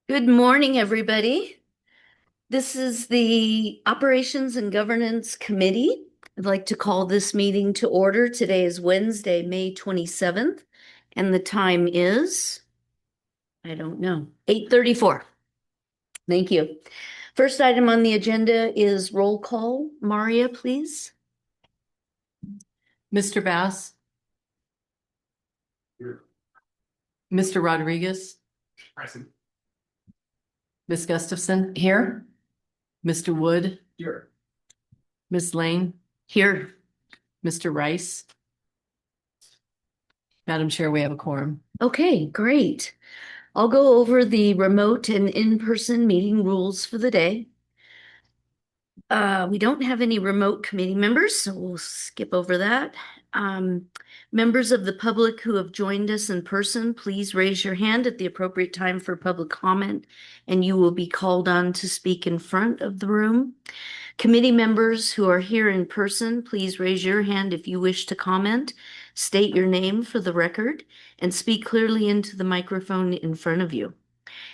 Good morning, everybody. This is the Operations and Governance Committee. I'd like to call this meeting to order. Today is Wednesday, May 27th, and the time is, I don't know, 8:34. Thank you. First item on the agenda is roll call. Maria, please. Mr. Bass, Here. Mr. Rodriguez, Present. Ms. Gustafson here, Mr. Wood, Here. Ms. Lane, Here. Mr. Rice. Madam Chair, we have a quorum. Okay, great. I'll go over the remote and in-person meeting rules for the day. We don't have any remote committee members, so we'll skip over that. Members of the public who have joined us in person, please raise your hand at the appropriate time for public comment, and you will be called on to speak in front of the room. Committee members who are here in person, please raise your hand if you wish to comment. State your name for the record and speak clearly into the microphone in front of you.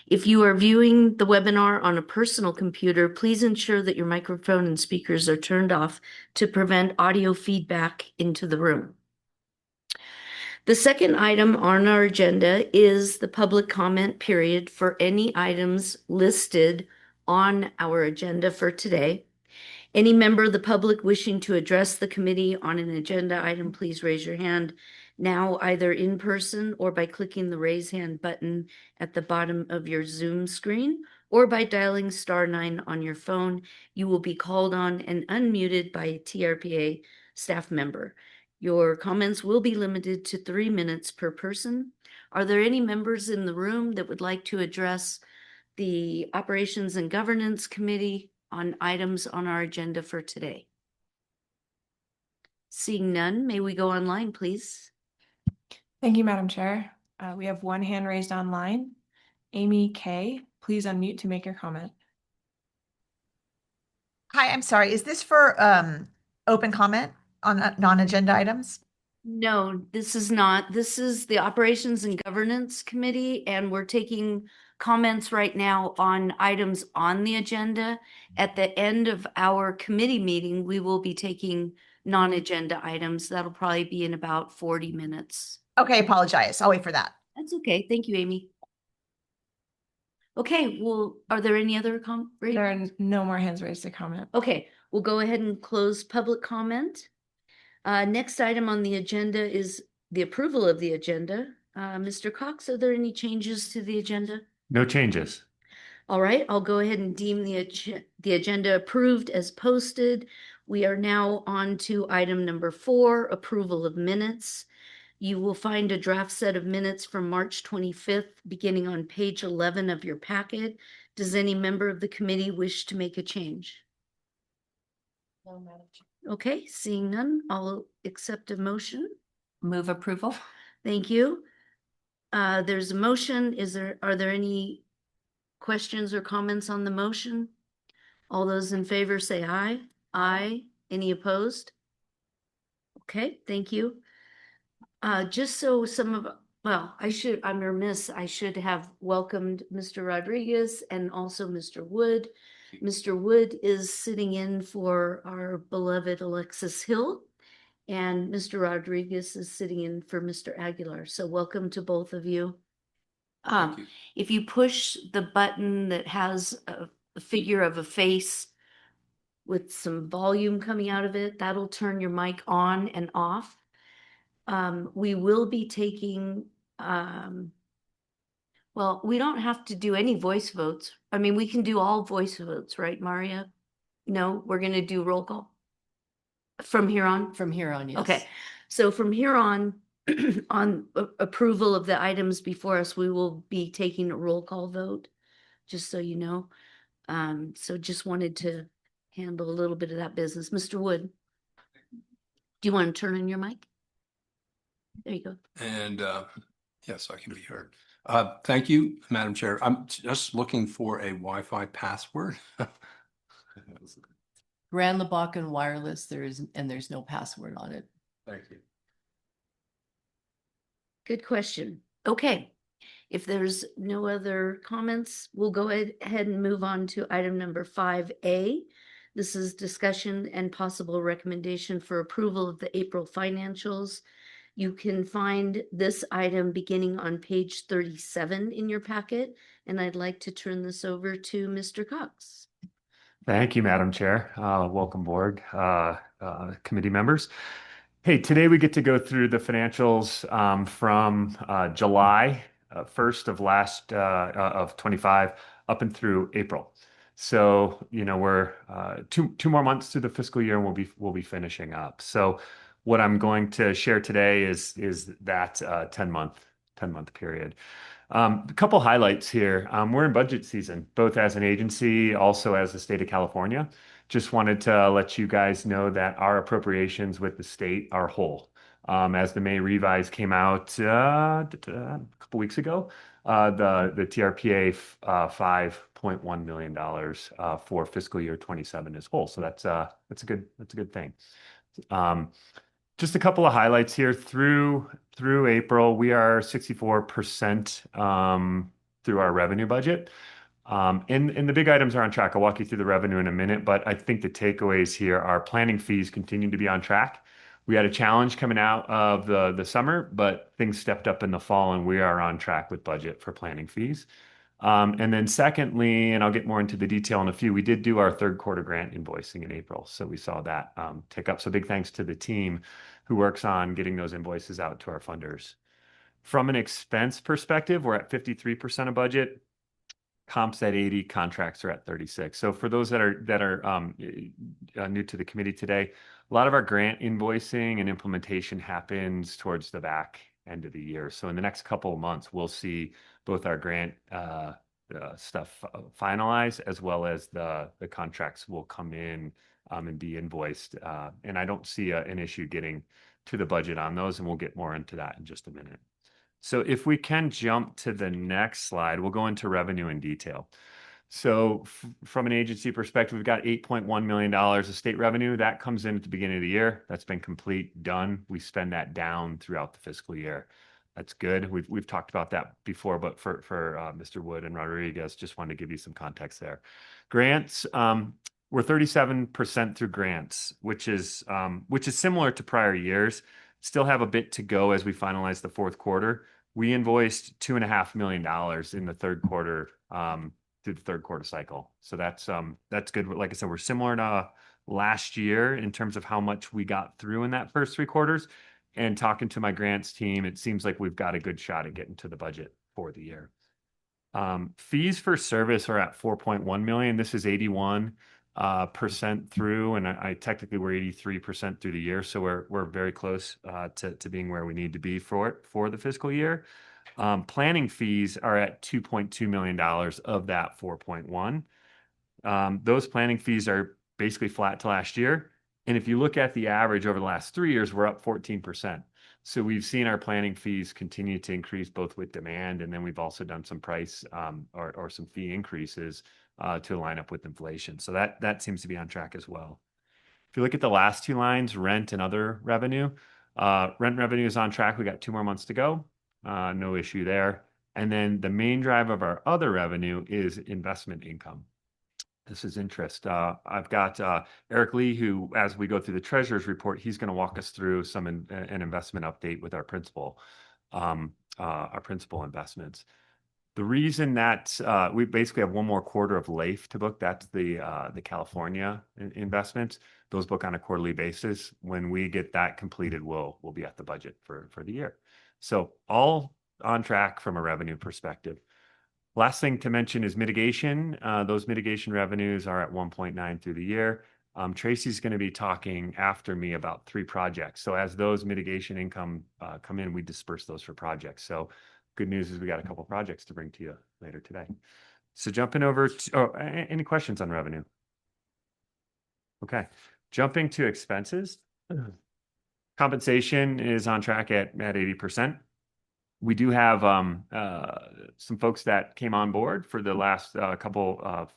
If you are viewing the webinar on a personal computer, please ensure that your microphone and speakers are turned off to prevent audio feedback into the room. The second item on our agenda is the public comment period for any items listed on our agenda for today. Any member of the public wishing to address the committee on an agenda item, please raise your hand now, either in person or by clicking the raise hand button at the bottom of your Zoom screen, or by dialing *9 on your phone. You will be called on and unmuted by a TRPA staff member. Your comments will be limited to 3 minutes per person. Are there any members in the room that would like to address the Operations and Governance Committee on items on our agenda for today? Seeing none, may we go online, please? Thank you, Madam Chair. We have one hand raised online. Amy K, please unmute to make your comment. Hi, I'm sorry. Is this for open comment on non-agenda items? No, this is not. This is the Operations and Governance Committee, and we're taking comments right now on items on the agenda. At the end of our committee meeting, we will be taking non-agenda items. That'll probably be in about 40 minutes. Okay, apologize. I'll wait for that. That's okay. Thank you, Amy. Okay, well, are there any other There are no more hands raised to comment. Okay, we'll go ahead and close public comment. Next item on the agenda is the approval of the agenda. Mr. Cox, are there any changes to the agenda? No changes. All right, I'll go ahead and deem the agenda approved as posted. We are now on to item number 4, approval of minutes. You will find a draft set of minutes from March 25th, beginning on page 11 of your packet. Does any member of the committee wish to make a change? No, Madam Chair. Okay, seeing none, I'll accept a motion. Move approval. Thank you. There's a motion. Are there any questions or comments on the motion? All those in favor say aye. Aye. Any opposed? Okay, thank you. Just so I'm remiss, I should have welcomed Mr. Rodriguez and also Mr. Wood. Mr. Wood is sitting in for our beloved Alexis Hill, and Mr. Rodriguez is sitting in for Mr. Aguilar. So welcome to both of you. If you push the button that has a figure of a face with some volume coming out of it, that'll turn your mic on and off. We will be taking, well, we don't have to do any voice votes. I mean, we can do all voice votes, right, Maria? No, we're going to do roll call from here on? From here on, yes. Okay, so from here on, on approval of the items before us, we will be taking a roll call vote, just so you know. So just wanted to handle a little bit of that business. Mr. Wood, do you want to turn on your mic? There you go. And yes, I can be heard. Thank you, Madam Chair. I'm just looking for a Wi-Fi password. Grand Lebacan Wireless, there's no password on it. Thank you. Good question. Okay. If there's no other comments, we'll go ahead and move on to item number 5A. This is discussion and possible recommendation for approval of the April financials. You can find this item beginning on page 37 in your packet, and I'd like to turn this over to Mr. Cox. Thank you, Madam Chair. Welcome board, committee members. Hey, today we get to go through the financials from July 1st of 25 up and through April. So, we're two more months through the fiscal year and we'll be finishing up. So what I'm going to share today is that 10-month period. A couple highlights here. We're in budget season, both as an agency, also as the state of California. Just wanted to let you guys know that our appropriations with the state are whole. As the May revise came out a couple weeks ago, the TRPA $5.1 million for fiscal year 27 is whole. So that's a good thing. Just a couple of highlights here through April, we are 64% through our revenue budget. And the big items are on track. I'll walk you through the revenue in a minute, but I think the takeaways here are planning fees continue to be on track. We had a challenge coming out of the summer, but things stepped up in the fall and we are on track with budget for planning fees. And then secondly, and I'll get more into the detail in a few, we did do our third quarter grant invoicing in April. So we saw that tick up. So big thanks to the team who works on getting those invoices out to our funders. From an expense perspective, we're at 53% of budget. Comps at 80, contracts are at 36. So for those that are new to the committee today, a lot of our grant invoicing and implementation happens towards the back end of the year. So in the next couple of months, we'll see both our grant stuff finalized as well as the contracts will come in and be invoiced. And I don't see an issue getting to the budget on those, and we'll get more into that in just a minute. So if we can jump to the next slide, we'll go into revenue in detail. So from an agency perspective, we've got $8.1 million of state revenue. That comes in at the beginning of the year. That's been complete, done. We spend that down throughout the fiscal year. That's good. We've talked about that before, but for Mr. Wood and Rodriguez, just wanted to give you some context there. Grants, we're 37% through grants, which is similar to prior years. Still have a bit to go as we finalize the fourth quarter. We invoiced $2.5 million in the third quarter through the third quarter cycle. So that's good. Like I said, we're similar to last year in terms of how much we got through in that first three quarters. And talking to my grants team, it seems like we've got a good shot at getting to the budget for the year. Fees for service are at 4.1 million. This is 81% through, and I technically we're 83% through the year, so we're very close to being where we need to be for the fiscal year. Planning fees are at $2.2 million of that 4.1. Those planning fees are basically flat to last year. And if you look at the average over the last 3 years, we're up 14%. So we've seen our planning fees continue to increase both with demand, and then we've also done some price or some fee increases to line up with inflation. So that seems to be on track as well. If you look at the last two lines, rent and other revenue, rent revenue is on track. We got 2 more months to go. No issue there. And then the main drive of our other revenue is investment income. This is interest. I've got Eric Lee, who, as we go through the treasurer's report, he's going to walk us through an investment update with our principal investments. The reason that we basically have 1 more quarter of LAIF to book, that's the California investments. Those book on a quarterly basis. When we get that completed, we'll be at the budget for the year. So all on track from a revenue perspective. Last thing to mention is mitigation. Those mitigation revenues are at 1.9 through the year. Tracy's going to be talking after me about 3 projects. So as those mitigation income come in, we disperse those for projects. So good news is we got a couple projects to bring to you later today. So jumping over to, any questions on revenue? Okay, jumping to expenses. Compensation is on track at 80%. We do have some folks that came on board for the last couple of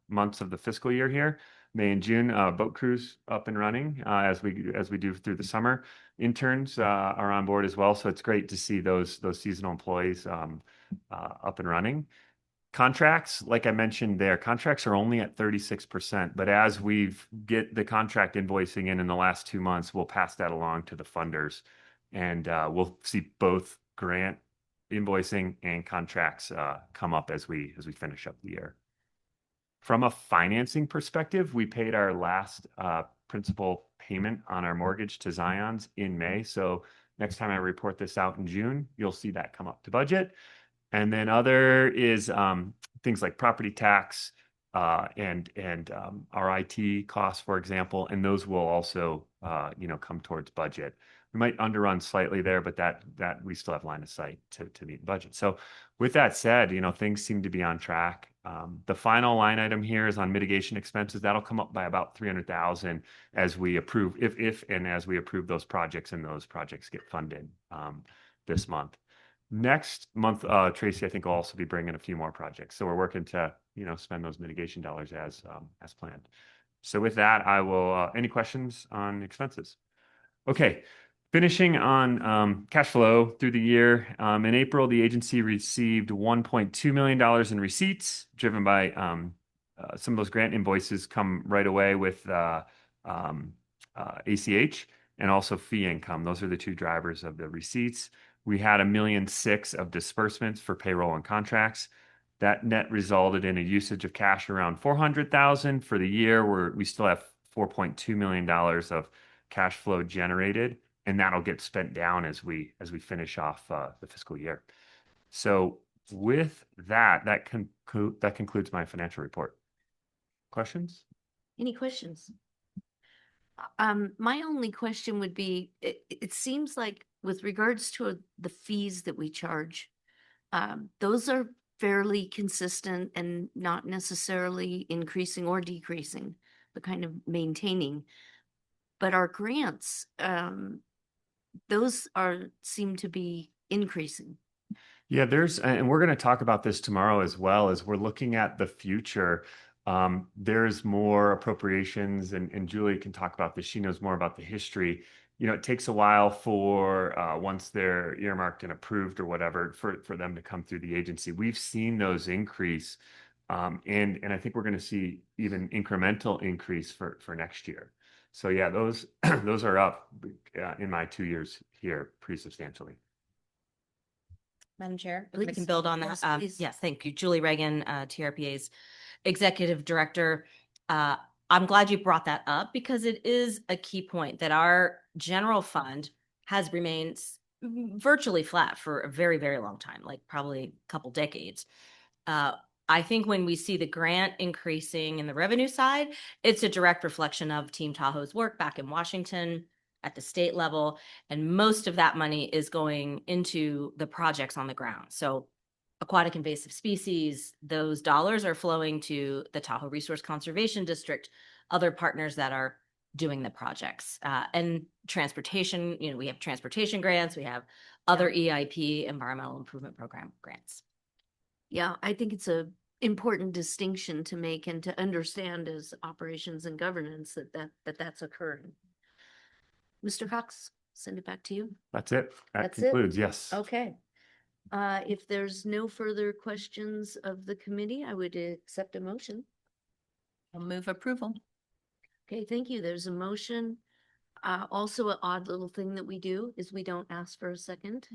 months of the fiscal year here. May and June, boat crews up and running as we do through the summer. Interns are on board as well, so it's great to see those seasonal employees up and running. Contracts, like I mentioned there, contracts are only at 36%, but as we've get the contract invoicing in the last 2 months, we'll pass that along to the funders, and we'll see both grant invoicing and contracts come up as we finish up the year. From a financing perspective, we paid our last principal payment on our mortgage to Zions in May. So next time I report this out in June, you'll see that come up to budget. And then other is things like property tax and our IT costs, for example, and those will also come towards budget. We might underrun slightly there, but that we still have line of sight to meet budget. So with that said, things seem to be on track. The final line item here is on mitigation expenses. That'll come up by about 300,000 as we approve, if and as we approve those projects and those projects get funded this month. Next month, Tracy, I think will also be bringing a few more projects. So we're working to, spend those mitigation dollars as planned. So with that, I will, any questions on expenses? Okay. Finishing on cash flow through the year. In April, the agency received $1.2 million in receipts driven by some of those grant invoices come right away with ACH and also fee income. Those are the two drivers of the receipts. We had $1.6 million of disbursements for payroll and contracts. That net resulted in a usage of cash around $400,000 for the year, where we still have $4.2 million of cash flow generated, and that'll get spent down as we finish off the fiscal year. So with that concludes my financial report. Questions? Any questions? My only question would be, it seems like with regards to the fees that we charge, those are fairly consistent and not necessarily increasing or decreasing, but kind of maintaining. But our grants, those seem to be increasing. Yeah, and we're going to talk about this tomorrow as well, as we're looking at the future. There's more appropriations, and Julie can talk about this. She knows more about the history. It takes a while for once they're earmarked and approved or whatever for them to come through the agency. We've seen those increase, and I think we're going to see even incremental increase for next year. So yeah, those are up in my 2 years here pretty substantially. Madam Chair, if I Please. can build on that. Yes, please. Yes, thank you. Julie Reagan, TRPA's Executive Director. I'm glad you brought that up because it is a key point that our general fund has remained virtually flat for a very, very long time, like probably a couple decades. I think when we see the grant increasing in the revenue side, it's a direct reflection of Team Tahoe's work back in Washington at the state level. And most of that money is going into the projects on the ground. So aquatic invasive species, those dollars are flowing to the Tahoe Resource Conservation District, other partners that are doing the projects. And transportation, we have transportation grants, we have other EIP, Environmental Improvement Program grants. Yeah, I think it's a important distinction to make and to understand as operations and governance that's occurring. Mr. Cox, send it back to you. That's it. That That's it? concludes, yes. Okay. If there's no further questions of the committee, I would accept a motion. I'll move approval. Okay, thank you. There's a motion. Also, an odd little thing that we do is we don't ask for a second.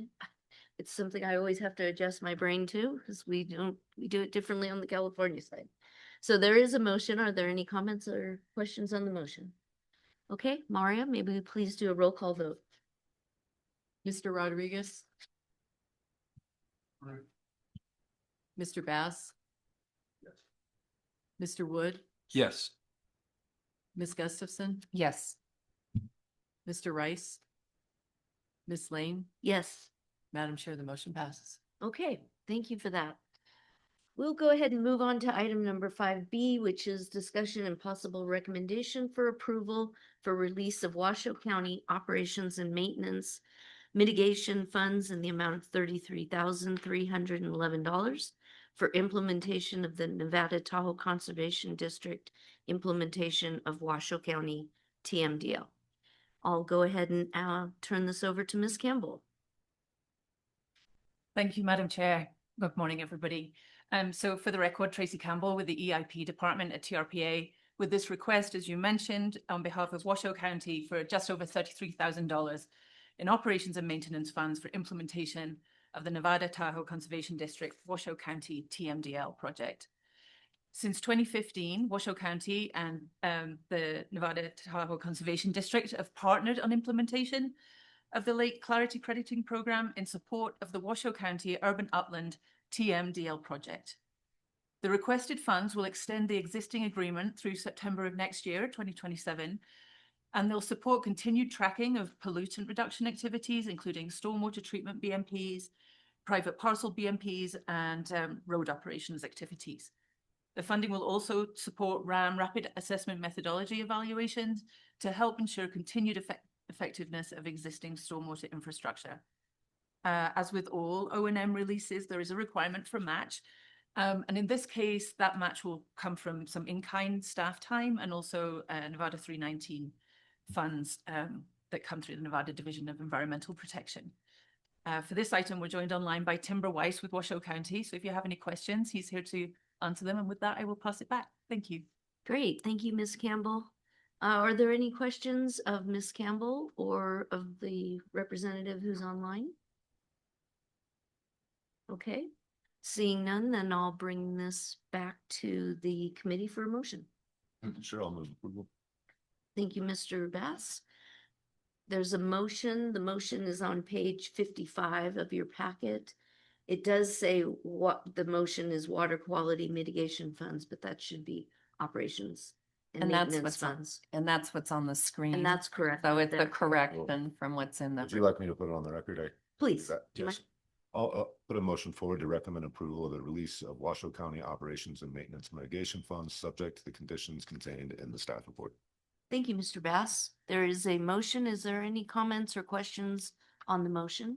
It's something I always have to adjust my brain to because we do it differently on the California side. So there is a motion. Are there any comments or questions on the motion? Okay, Maria, maybe we please do a roll call vote. Mr. Rodriguez? Mr. Bass? Yes. Mr. Wood? Yes. Ms. Gustafson? Yes. Mr. Rice? Ms. Lane? Yes. Madam Chair, the motion passes. Okay, thank you for that. We'll go ahead and move on to item number 5B, which is discussion and possible recommendation for approval for release of Washoe County operations and maintenance mitigation funds in the amount of $33,311 for implementation of the Nevada Tahoe Conservation District implementation of Washoe County TMDL. I'll go ahead and turn this over to Ms. Campbell. Thank you, Madam Chair. Good morning, everybody. So for the record, Tracy Campbell with the EIP department at TRPA with this request, as you mentioned, on behalf of Washoe County for just over $33,000 in operations and maintenance funds for implementation of the Nevada Tahoe Conservation District Washoe County TMDL project. Since 2015, Washoe County and the Nevada Tahoe Conservation District have partnered on implementation of the Lake Clarity Crediting Program in support of the Washoe County Urban Upland TMDL project. The requested funds will extend the existing agreement through September of next year, 2027, and they'll support continued tracking of pollutant reduction activities, including stormwater treatment BMPs, private parcel BMPs, and road operations activities. The funding will also support RAM rapid assessment methodology evaluations to help ensure continued effectiveness of existing stormwater infrastructure. As with all O&M releases, there is a requirement for match. And in this case, that match will come from some in-kind staff time and also Nevada 319 funds that come through the Nevada Division of Environmental Protection. For this item, we're joined online by Timber Weiss with Washoe County. So if you have any questions, he's here to answer them. And with that, I will pass it back. Thank you. Great. Thank you, Ms. Campbell. Are there any questions of Ms. Campbell or of the representative who's online? Okay. Seeing none, then I'll bring this back to the committee for a motion. Sure, I'll move approval. Thank you, Mr. Bass. There's a motion. The motion is on page 55 of your packet. It does say what the motion is water quality mitigation funds, but that should be operations and that's maintenance what's funds. and that's what's on the screen. And that's correct. So it's a there. correction from what's in the. Would you like me to put it on the record? Please. Do you Yes. I'll put a motion forward to recommend approval of the release of Washoe County operations and maintenance mitigation funds subject to the conditions contained in the staff report. Thank you, Mr. Bass. There is a motion. Is there any comments or questions on the motion?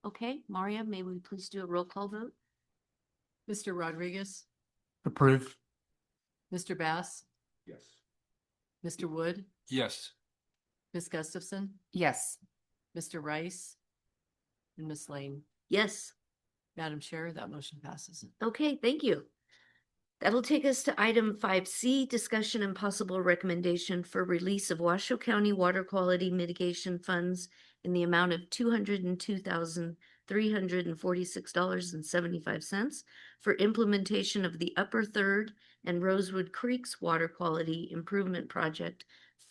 Okay, Maria, may we please do a roll call vote? Mr. Rodriguez, Approved. Mr. Bass, Yes. Mr. Wood, Yes. Ms. Gustafson. Yes. Mr. Rice and Ms. Lane. Yes. Madam Chair, that motion passes. Okay, thank you. That'll take us to item 5C, discussion and possible recommendation for release of Washoe County water quality mitigation funds in the amount of $202,346.75 for implementation of the Upper Third and Rosewood Creeks Water Quality Improvement Project,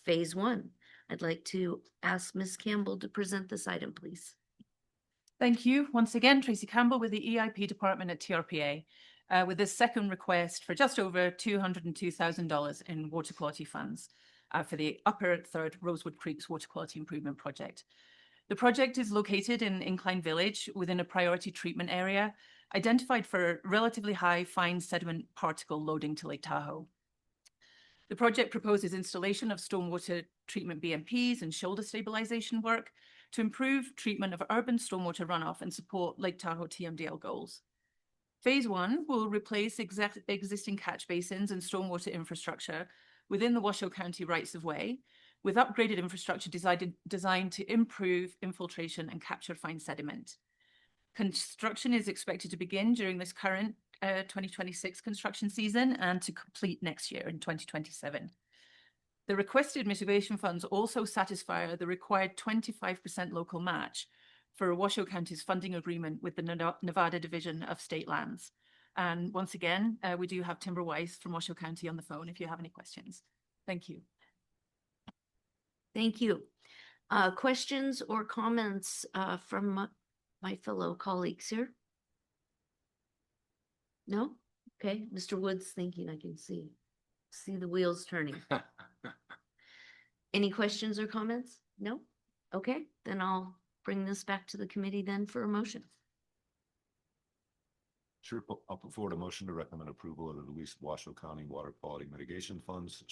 Phase 1. I'd like to ask Ms. Campbell to present this item, please. Thank you. Once again, Tracy Campbell with the EIP department at TRPA. With this second request for just over $202,000 in water quality funds for the Upper Third Rosewood Creeks Water Quality Improvement Project. The project is located in Incline Village within a priority treatment area identified for relatively high fine sediment particle loading to Lake Tahoe. The project proposes installation of stormwater treatment BMPs and shoulder stabilization work to improve treatment of urban stormwater runoff and support Lake Tahoe TMDL goals. Phase 1 will replace existing catch basins and stormwater infrastructure within the Washoe County rights-of-way with upgraded infrastructure designed to improve infiltration and capture fine sediment. Construction is expected to begin during this current 2026 construction season and to complete next year in 2027. The requested mitigation funds also satisfy the required 25% local match for Washoe County's funding agreement with the Nevada Division of State Lands. And once again, we do have Timber Weiss from Washoe County on the phone if you have any questions. Thank you. Thank you. Questions or comments from my fellow colleagues here? No? Okay, Mr. Woods thinking. I can see the wheels turning. Any questions or comments? No? Okay, then I'll bring this back to the committee then for a motion. Sure, I'll put forward a motion to recommend approval of the release of Washoe County water quality mitigation funds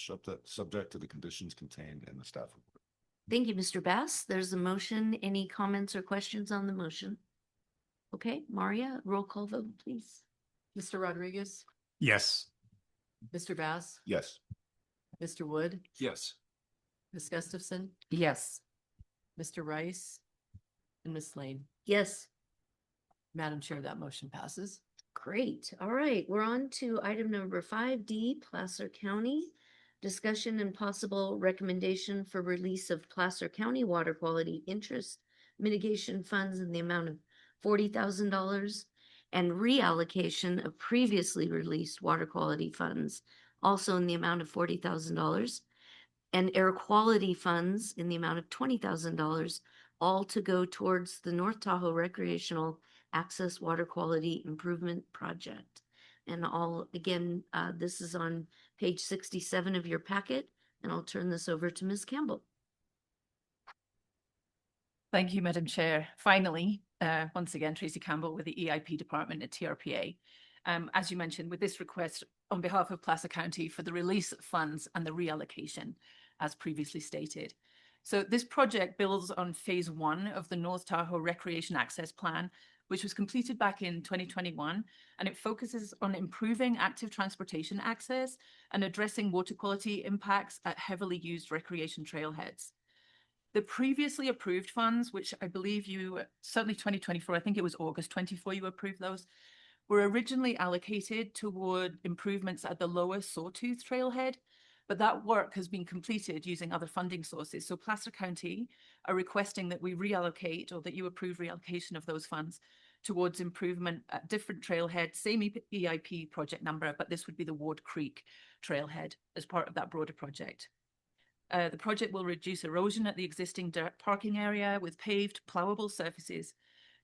subject to the conditions contained in the staff report. Thank you, Mr. Bass. There's a motion. Any comments or questions on the motion? Okay, Maria, roll call vote, please. Mr. Rodriguez, Yes. Mr. Bass, Yes. Mr. Wood, Yes. Ms. Gustafson. Yes. Mr. Rice and Ms. Lane. Yes. Madam Chair, that motion passes. Great. All right, we're on to item number 5D, Placer County. Discussion and possible recommendation for release of Placer County water quality interest mitigation funds in the amount of $40,000 and reallocation of previously released water quality funds also in the amount of $40,000 and air quality funds in the amount of $20,000, all to go towards the North Tahoe Recreational Access Water Quality Improvement Project. And all, again, this is on page 67 of your packet, and I'll turn this over to Ms. Campbell. Thank you, Madam Chair. Finally, once again, Tracy Campbell with the EIP department at TRPA. As you mentioned, with this request on behalf of Placer County for the release of funds and the reallocation, as previously stated. So this project builds on phase 1 of the North Tahoe Recreation Access Plan, which was completed back in 2021, and it focuses on improving active transportation access and addressing water quality impacts at heavily used recreation trailheads. The previously approved funds, which I believe you, certainly 2024, I think it was August 24, you approved those, were originally allocated toward improvements at the lower Sawtooth trailhead, but that work has been completed using other funding sources. So Placer County are requesting that we reallocate or that you approve reallocation of those funds towards improvement at different trailheads, same EIP project number, but this would be the Ward Creek trailhead as part of that broader project. The project will reduce erosion at the existing dirt parking area with paved, plowable surfaces.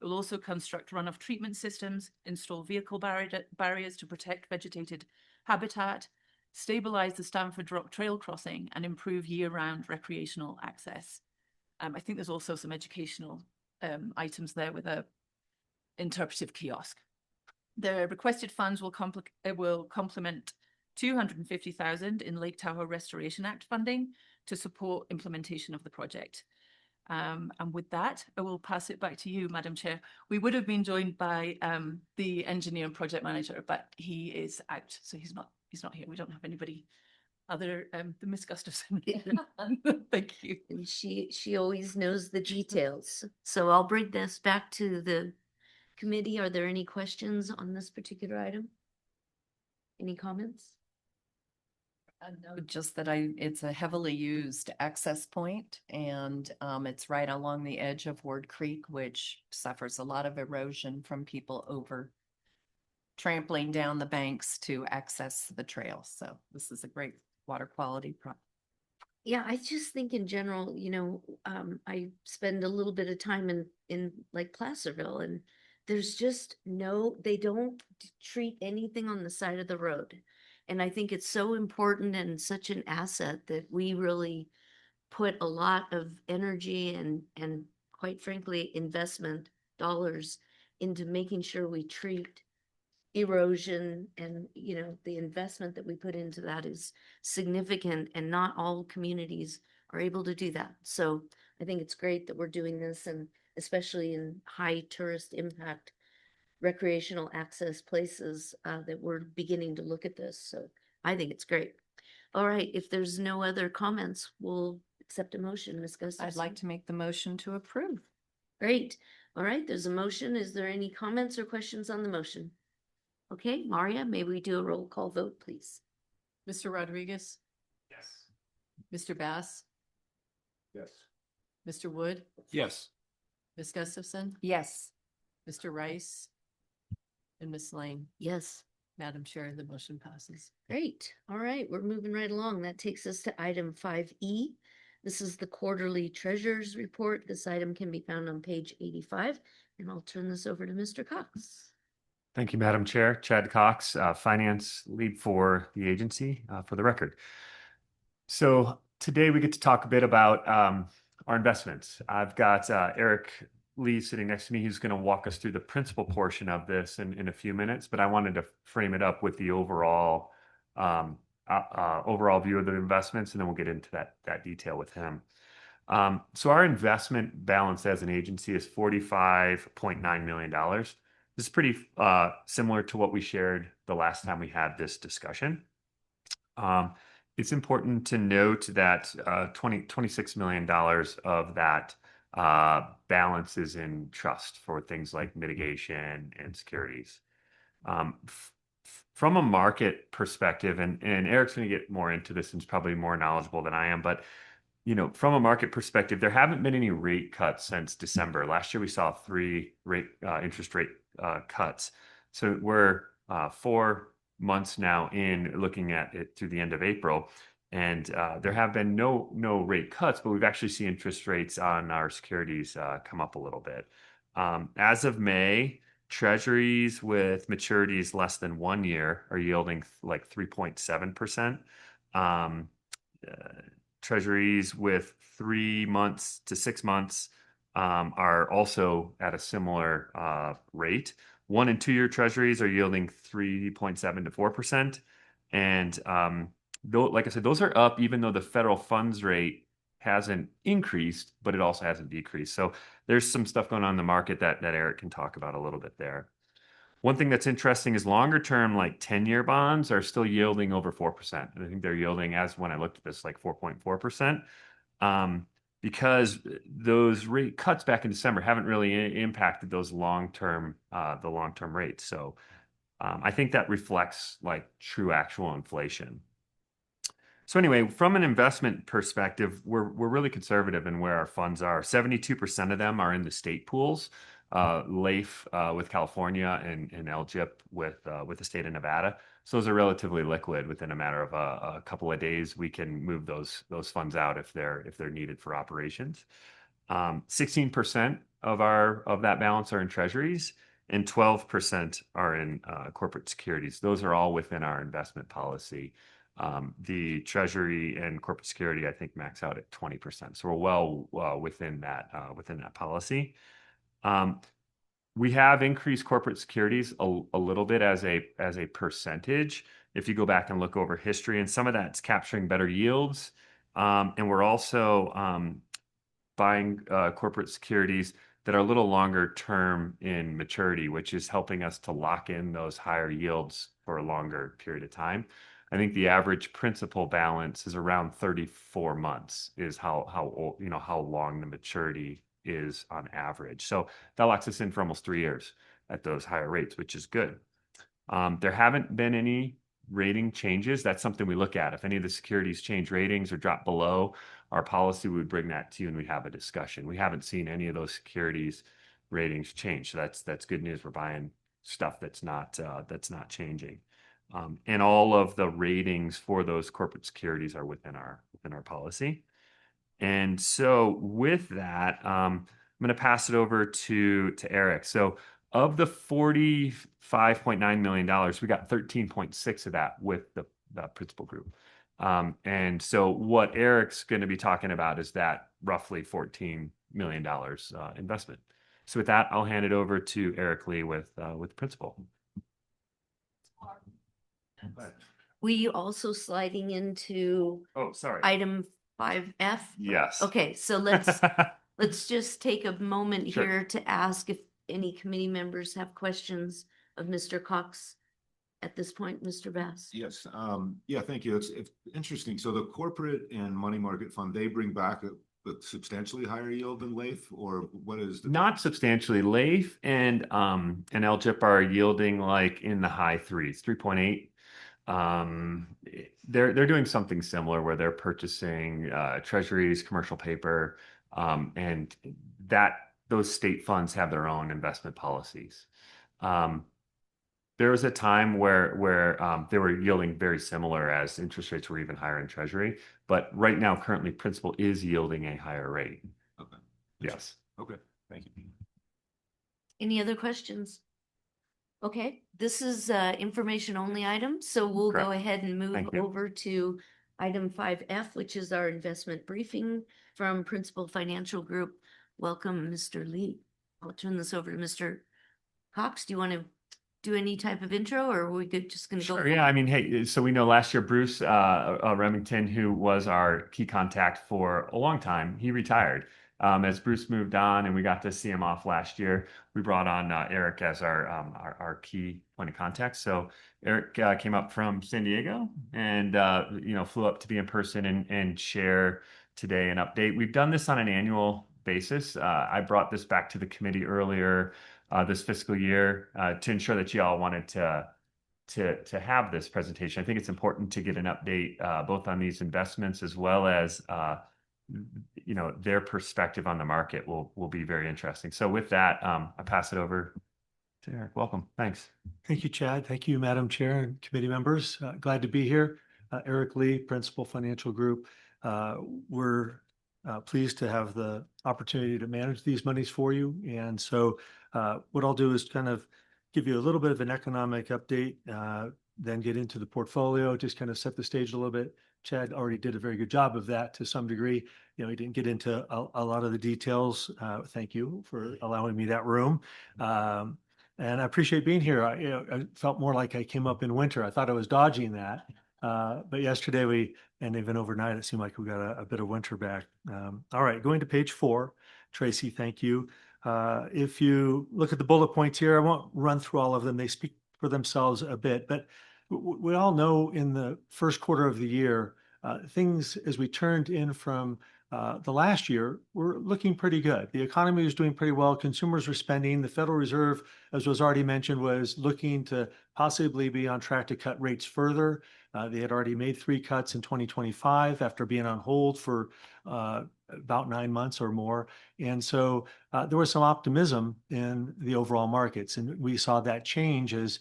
It will also construct runoff treatment systems, install vehicle barriers to protect vegetated habitat, stabilize the Stanford Rock Trail crossing, and improve year-round recreational access. I think there's also some educational items there with a interpretive kiosk. The requested funds will complement $250,000 in Lake Tahoe Restoration Act funding to support implementation of the project. And with that, I will pass it back to you, Madam Chair. We would have been joined by the engineer and project manager, but he is out, so he's not here. We don't have anybody other than Ms. Gustafson. Thank you. And she always knows the details. So I'll bring this back to the committee. Are there any questions on this particular item? Any comments? No, just that it's a heavily used access point, and it's right along the edge of Ward Creek, which suffers a lot of erosion from people over trampling down the banks to access the trail. So this is a great water quality project. Yeah, I just think in general, I spend a little bit of time in like Placerville, and there's just they don't treat anything on the side of the road. And I think it's so important and such an asset that we really put a lot of energy and quite frankly, investment dollars into making sure we treat erosion and, the investment that we put into that is significant, and not all communities are able to do that. So I think it's great that we're doing this, and especially in high tourist impact recreational access places that we're beginning to look at this. So I think it's great. All right, if there's no other comments, we'll accept a motion, Ms. Gustafson. I'd like to make the motion to approve. Great. All right, there's a motion. Is there any comments or questions on the motion? Okay, Maria, may we do a roll call vote, please? Mr. Rodriguez, Yes. Mr. Bass, Yes. Mr. Wood, Yes. Ms. Gustafson, Yes. Mr. Rice, and Ms. Lane. Yes. Madam Chair, the motion passes. Great. All right, we're moving right along. That takes us to item 5E. This is the quarterly treasurer's report. This item can be found on page 85, and I'll turn this over to Mr. Cox. Thank you, Madam Chair. Chad Cox, Finance Lead for the agency, for the record. So today we get to talk a bit about our investments. I've got Eric Lee sitting next to me, who's going to walk us through the principal portion of this in a few minutes, but I wanted to frame it up with the overall view of the investments, and then we'll get into that detail with him. So our investment balance as an agency is $45.9 million. This is pretty similar to what we shared the last time we had this discussion. It's important to note that $26 million of that balances in trust for things like mitigation and securities. From a market perspective, and Eric's going to get more into this and is probably more knowledgeable than I am, but from a market perspective, there haven't been any rate cuts since December. Last year, we saw three interest rate cuts. So we're 4 months now in looking at it through the end of April. And there have been no rate cuts, but we've actually seen interest rates on our securities come up a little bit. As of May, treasuries with maturities less than 1 year are yielding like 3.7%. Treasuries with 3 months to 6 months are also at a similar rate. 1 and 2 year treasuries are yielding 3.7 to 4%. And like I said, those are up even though the federal funds rate hasn't increased, but it also hasn't decreased. So there's some stuff going on in the market that Eric can talk about a little bit there. One thing that's interesting is longer term, like 10-year bonds are still yielding over 4%. And I think they're yielding, as when I looked at this, like 4.4%. Because those rate cuts back in December haven't really impacted those the long-term rates. So I think that reflects like true actual inflation. So anyway, from an investment perspective, we're really conservative in where our funds are. 72% of them are in the state pools, LAIF with California and LGIP with the state of Nevada. So those are relatively liquid. Within a matter of a couple of days, we can move those funds out if they're needed for operations. 16% of that balance are in treasuries, and 12% are in corporate securities. Those are all within our investment policy. The treasury and corporate security, I think, max out at 20%. So we're well within that policy. We have increased corporate securities a little bit as a percentage. If you go back and look over history, and some of that's capturing better yields, and we're also buying corporate securities that are a little longer term in maturity, which is helping us to lock in those higher yields for a longer period of time. I think the average principal balance is around 34 months is how long the maturity is on average. So that locks us in for almost 3 years at those higher rates, which is good. There haven't been any rating changes. That's something we look at. If any of the securities change ratings or drop below our policy, we would bring that to you and we'd have a discussion. We haven't seen any of those securities ratings change. So that's good news. We're buying stuff that's not changing. And all of the ratings for those corporate securities are within our policy. And so with that, I'm going to pass it over to Eric. So of the $45.9 million, we got 13.6 of that with the principal group. And so what Eric's going to be talking about is that roughly $14 million investment. So with that, I'll hand it over to Eric Lee with principal. Were you also sliding into Oh, sorry. item 5F? Yes. Okay, so let's just take a moment Sure. here to ask if any committee members have questions of Mr. Cox at this point, Mr. Bass. Yes, yeah, thank you. It's interesting. So the corporate and money market fund, they bring back a substantially higher yield than LAIF, or what is the? Not substantially. LAIF and LGIP are yielding like in the high threes, 3.8. They're doing something similar where they're purchasing treasuries, commercial paper, and those state funds have their own investment policies. There was a time where they were yielding very similar as interest rates were even higher in treasury, but right now, currently, principal is yielding a higher rate. Okay. Yes. Okay, thank you. Any other questions? Okay, this is information only item, so we'll go Correct. ahead and move Thank you. over to item 5F, which is our investment briefing from Principal Financial Group. Welcome, Mr. Lee. I'll turn this over to Mr. Cox. Do you want to do any type of intro, or are we just going to go? Sure. Yeah. I mean, hey, so we know last year, Bruce Remington, who was our key contact for a long time, he retired. As Bruce moved on and we got to see him off last year, we brought on Eric as our key point of contact. So Eric came up from San Diego and flew up to be in person and share today an update. We've done this on an annual basis. I brought this back to the committee earlier this fiscal year to ensure that you all wanted to have this presentation. I think it's important to get an update both on these investments as well as their perspective on the market will be very interesting. So with that, I pass it over to Eric. Welcome. Thanks. Thank you, Chad. Thank you, Madam Chair and committee members. Glad to be here. Eric Lee, Principal Financial Group. We're pleased to have the opportunity to manage these monies for you. And so what I'll do is kind of give you a little bit of an economic update, then get into the portfolio, just kind of set the stage a little bit. Chad already did a very good job of that to some degree. He didn't get into a lot of the details. Thank you for allowing me that room. And I appreciate being here. I felt more like I came up in winter. I thought I was dodging that. But yesterday and even overnight, it seemed like we got a bit of winter back. All right, going to page 4. Tracy, thank you. If you look at the bullet points here, I won't run through all of them. They speak for themselves a bit, but we all know in the first quarter of the year, things as we turned in from the last year were looking pretty good. The economy was doing pretty well. Consumers were spending. The Federal Reserve, as was already mentioned, was looking to possibly be on track to cut rates further. They had already made 3 cuts in 2025 after being on hold for about 9 months or more. And so there was some optimism in the overall markets. And we saw that change as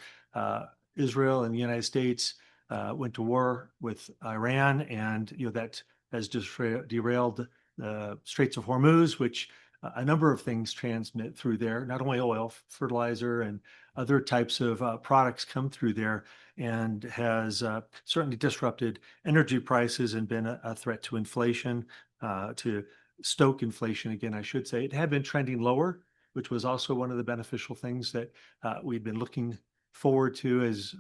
Israel and the United States went to war with Iran, and that has just derailed the Straits of Hormuz, which a number of things transmit through there, not only oil, fertilizer, and other types of products come through there, and has certainly disrupted energy prices and been a threat to inflation, to stoke inflation again, I should say. It had been trending lower, which was also one of the beneficial things that we'd been looking forward to as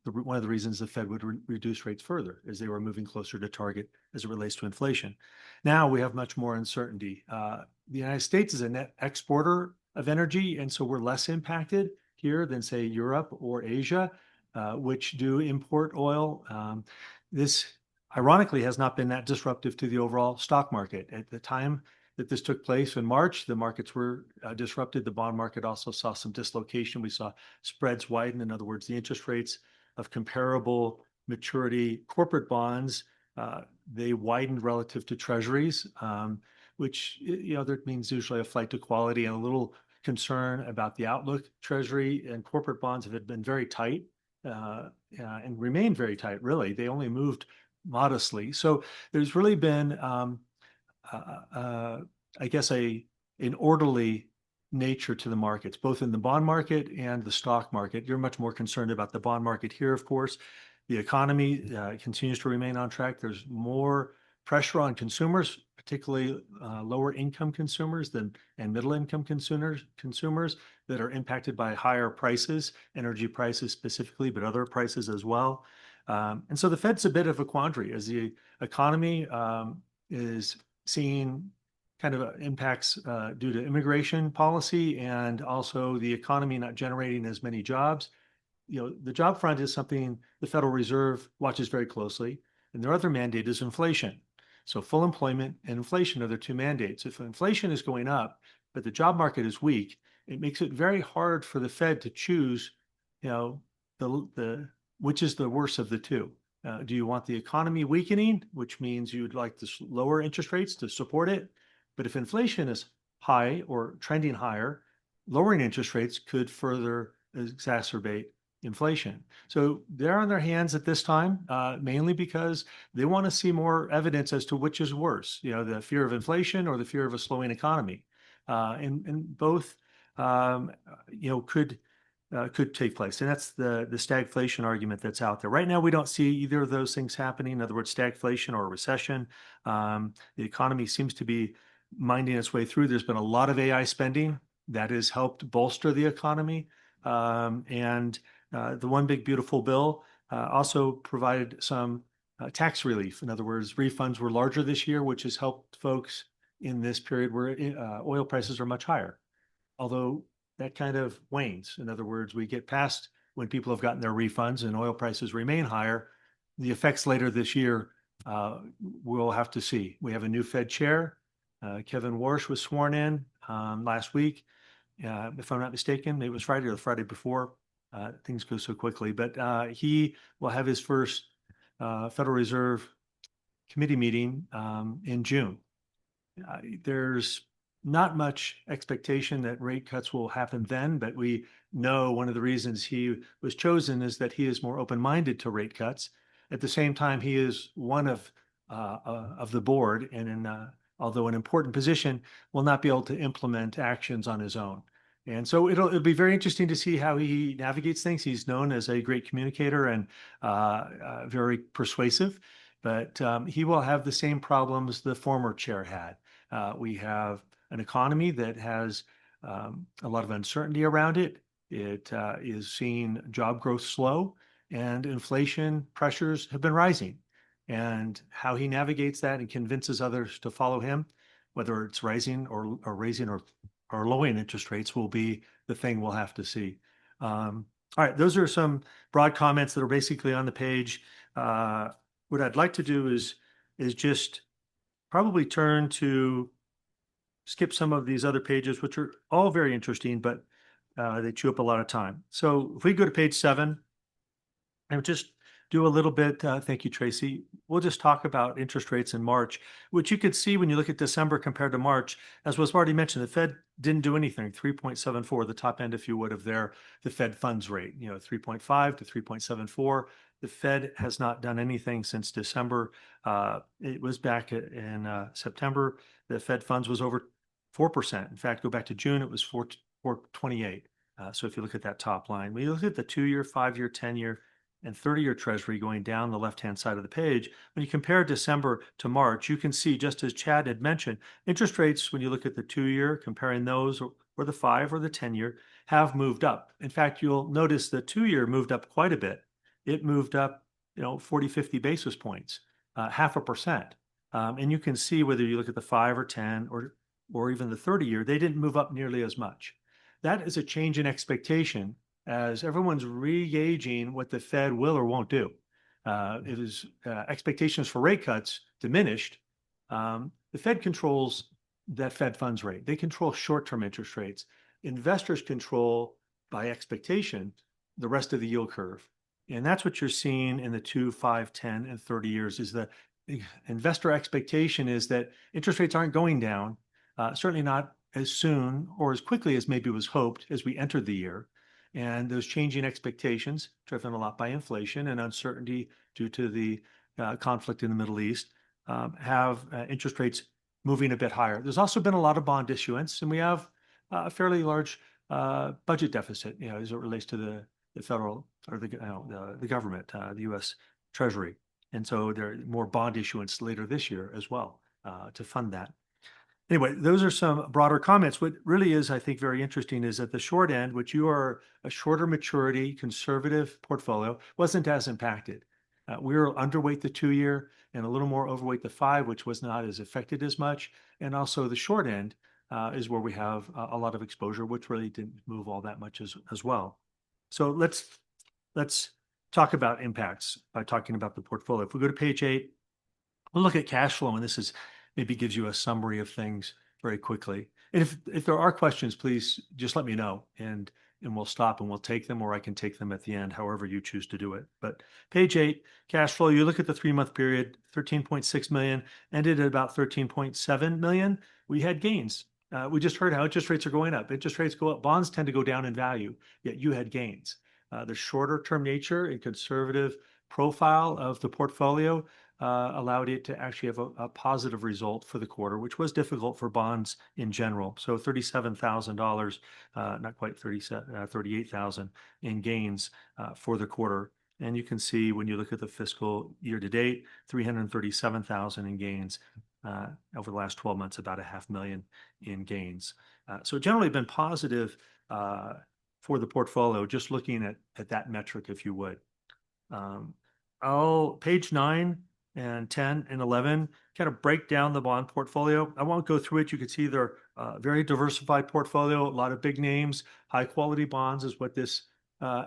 one of the reasons the Fed would reduce rates further, as they were moving closer to target as it relates to inflation. Now we have much more uncertainty. The United States is a net exporter of energy, and so we're less impacted here than, say, Europe or Asia, which do import oil. This, ironically, has not been that disruptive to the overall stock market. At the time that this took place in March, the markets were disrupted. The bond market also saw some dislocation. We saw spreads widen. In other words, the interest rates of comparable maturity corporate bonds, they widened relative to treasuries, which that means usually a flight to quality and a little concern about the outlook. Treasury and corporate bonds have been very tight and remain very tight, really. They only moved modestly. So there's really been, I guess, an orderly nature to the markets, both in the bond market and the stock market. You're much more concerned about the bond market here, of course. The economy continues to remain on track. There's more pressure on consumers, particularly lower income consumers and middle income consumers that are impacted by higher prices, energy prices specifically, but other prices as well. And so the Fed's a bit of a quandary as the economy is seeing kind of impacts due to immigration policy and also the economy not generating as many jobs. The job front is something the Federal Reserve watches very closely, and their other mandate is inflation. So full employment and inflation are their 2 mandates. If inflation is going up, but the job market is weak, it makes it very hard for the Fed to choose, which is the worst of the 2. Do you want the economy weakening, which means you'd like to lower interest rates to support it? But if inflation is high or trending higher, lowering interest rates could further exacerbate inflation. So they're on their hands at this time, mainly because they want to see more evidence as to which is worse, the fear of inflation or the fear of a slowing economy. And both, could take place. And that's the stagflation argument that's out there. Right now, we don't see either of those things happening. In other words, stagflation or a recession. The economy seems to be minding its way through. There's been a lot of AI spending that has helped bolster the economy. And the One Big Beautiful Bill also provided some tax relief. In other words, refunds were larger this year, which has helped folks in this period where oil prices are much higher. Although that kind of wanes. In other words, we get past when people have gotten their refunds and oil prices remain higher. The effects later this year, we'll have to see. We have a new Fed chair. Kevin Warsh was sworn in last week. If I'm not mistaken, maybe it was Friday or the Friday before. Things go so quickly, but he will have his first Federal Reserve Committee meeting in June. There's not much expectation that rate cuts will happen then, but we know one of the reasons he was chosen is that he is more open-minded to rate cuts. At the same time, he is one of the board, and although an important position, will not be able to implement actions on his own. And so it'll be very interesting to see how he navigates things. He's known as a great communicator and very persuasive, but he will have the same problems the former chair had. We have an economy that has a lot of uncertainty around it. It is seeing job growth slow, and inflation pressures have been rising. And how he navigates that and convinces others to follow him, whether it's rising or raising or lowering interest rates, will be the thing we'll have to see. All right, those are some broad comments that are basically on the page. What I'd like to do is just probably skip some of these other pages, which are all very interesting, but they chew up a lot of time. So if we go to page 7, and just do a little bit, thank you, Tracy. We'll just talk about interest rates in March, which you could see when you look at December compared to March. As was already mentioned, the Fed didn't do anything, 3.74, the top end, if you would, of the Fed funds rate, 3.5 to 3.74. The Fed has not done anything since December. It was back in September. The Fed funds was over 4%. In fact, go back to June, it was 4.28. So if you look at that top line, when you look at the 2-year, 5-year, 10-year, and 30-year Treasury going down the left-hand side of the page, when you compare December to March, you can see, just as Chad had mentioned, interest rates, when you look at the 2-year, comparing those, or the 5 or the 10-year, have moved up. In fact, you'll notice the 2-year moved up quite a bit. It moved up, 40, 50 basis points, 0.5%. And you can see whether you look at the 5 or 10 or even the 30-year, they didn't move up nearly as much. That is a change in expectation as everyone's re-gauging what the Fed will or won't do. It is expectations for rate cuts diminished. The Fed controls that Fed funds rate. They control short-term interest rates. Investors control, by expectation, the rest of the yield curve. And that's what you're seeing in the 2, 5, 10, and 30 years is the investor expectation is that interest rates aren't going down, certainly not as soon or as quickly as maybe was hoped as we entered the year. And those changing expectations, driven a lot by inflation and uncertainty due to the conflict in the Middle East, have interest rates moving a bit higher. There's also been a lot of bond issuance, and we have a fairly large budget deficit, as it relates to the federal or the government, the U.S. Treasury. And so there are more bond issuance later this year as well to fund that. Anyway, those are some broader comments. What really is, I think, very interesting is at the short end, which you are a shorter maturity conservative portfolio, wasn't as impacted. We were underweight the 2-year and a little more overweight the 5, which was not as affected as much. And also the short end is where we have a lot of exposure, which really didn't move all that much as well. So let's talk about impacts by talking about the portfolio. If we go to page 8, we'll look at cash flow, and this is maybe gives you a summary of things very quickly. And if there are questions, please just let me know, and we'll stop and we'll take them, or I can take them at the end, however you choose to do it. But page 8, cash flow, you look at the 3-month period, 13.6 million, ended at about 13.7 million. We had gains. We just heard how interest rates are going up. Interest rates go up, bonds tend to go down in value, yet you had gains. The shorter term nature and conservative profile of the portfolio allowed it to actually have a positive result for the quarter, which was difficult for bonds in general. So $37,000, not quite 38,000 in gains for the quarter. And you can see when you look at the fiscal year to date, 337,000 in gains over the last 12 months, about $500,000 in gains. So generally been positive for the portfolio, just looking at that metric, if you would. Page 9 and 10 and 11 kind of break down the bond portfolio. I won't go through it. You can see they're very diversified portfolio, a lot of big names, high quality bonds is what this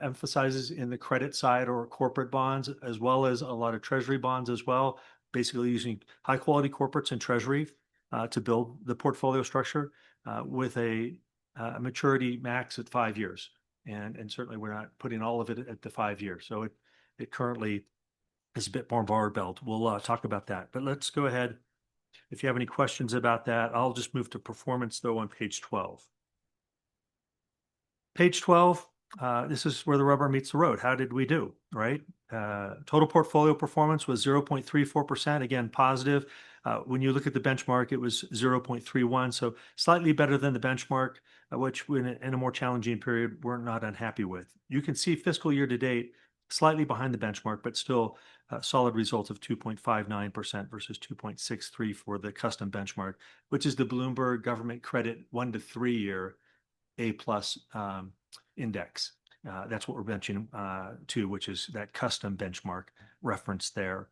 emphasizes in the credit side, or corporate bonds, as well as a lot of treasury bonds as well, basically using high quality corporates and treasury. to build the portfolio structure with a maturity max at 5 years. And certainly we're not putting all of it at the 5 years. So it currently is a bit more barbelled. We'll talk about that. But let's go ahead. If you have any questions about that, I'll just move to performance though on page 12. Page 12, this is where the rubber meets the road. How did we do, right? Total portfolio performance was 0.34%, again, positive. When you look at the benchmark, it was 0.31, so slightly better than the benchmark, which in a more challenging period, we're not unhappy with. You can see fiscal year to date, slightly behind the benchmark, but still solid results of 2.59% versus 2.63 for the custom benchmark, which is the Bloomberg Government Credit 1 to 3 year A+ index. That's what we're mentioning to, which is that custom benchmark reference there.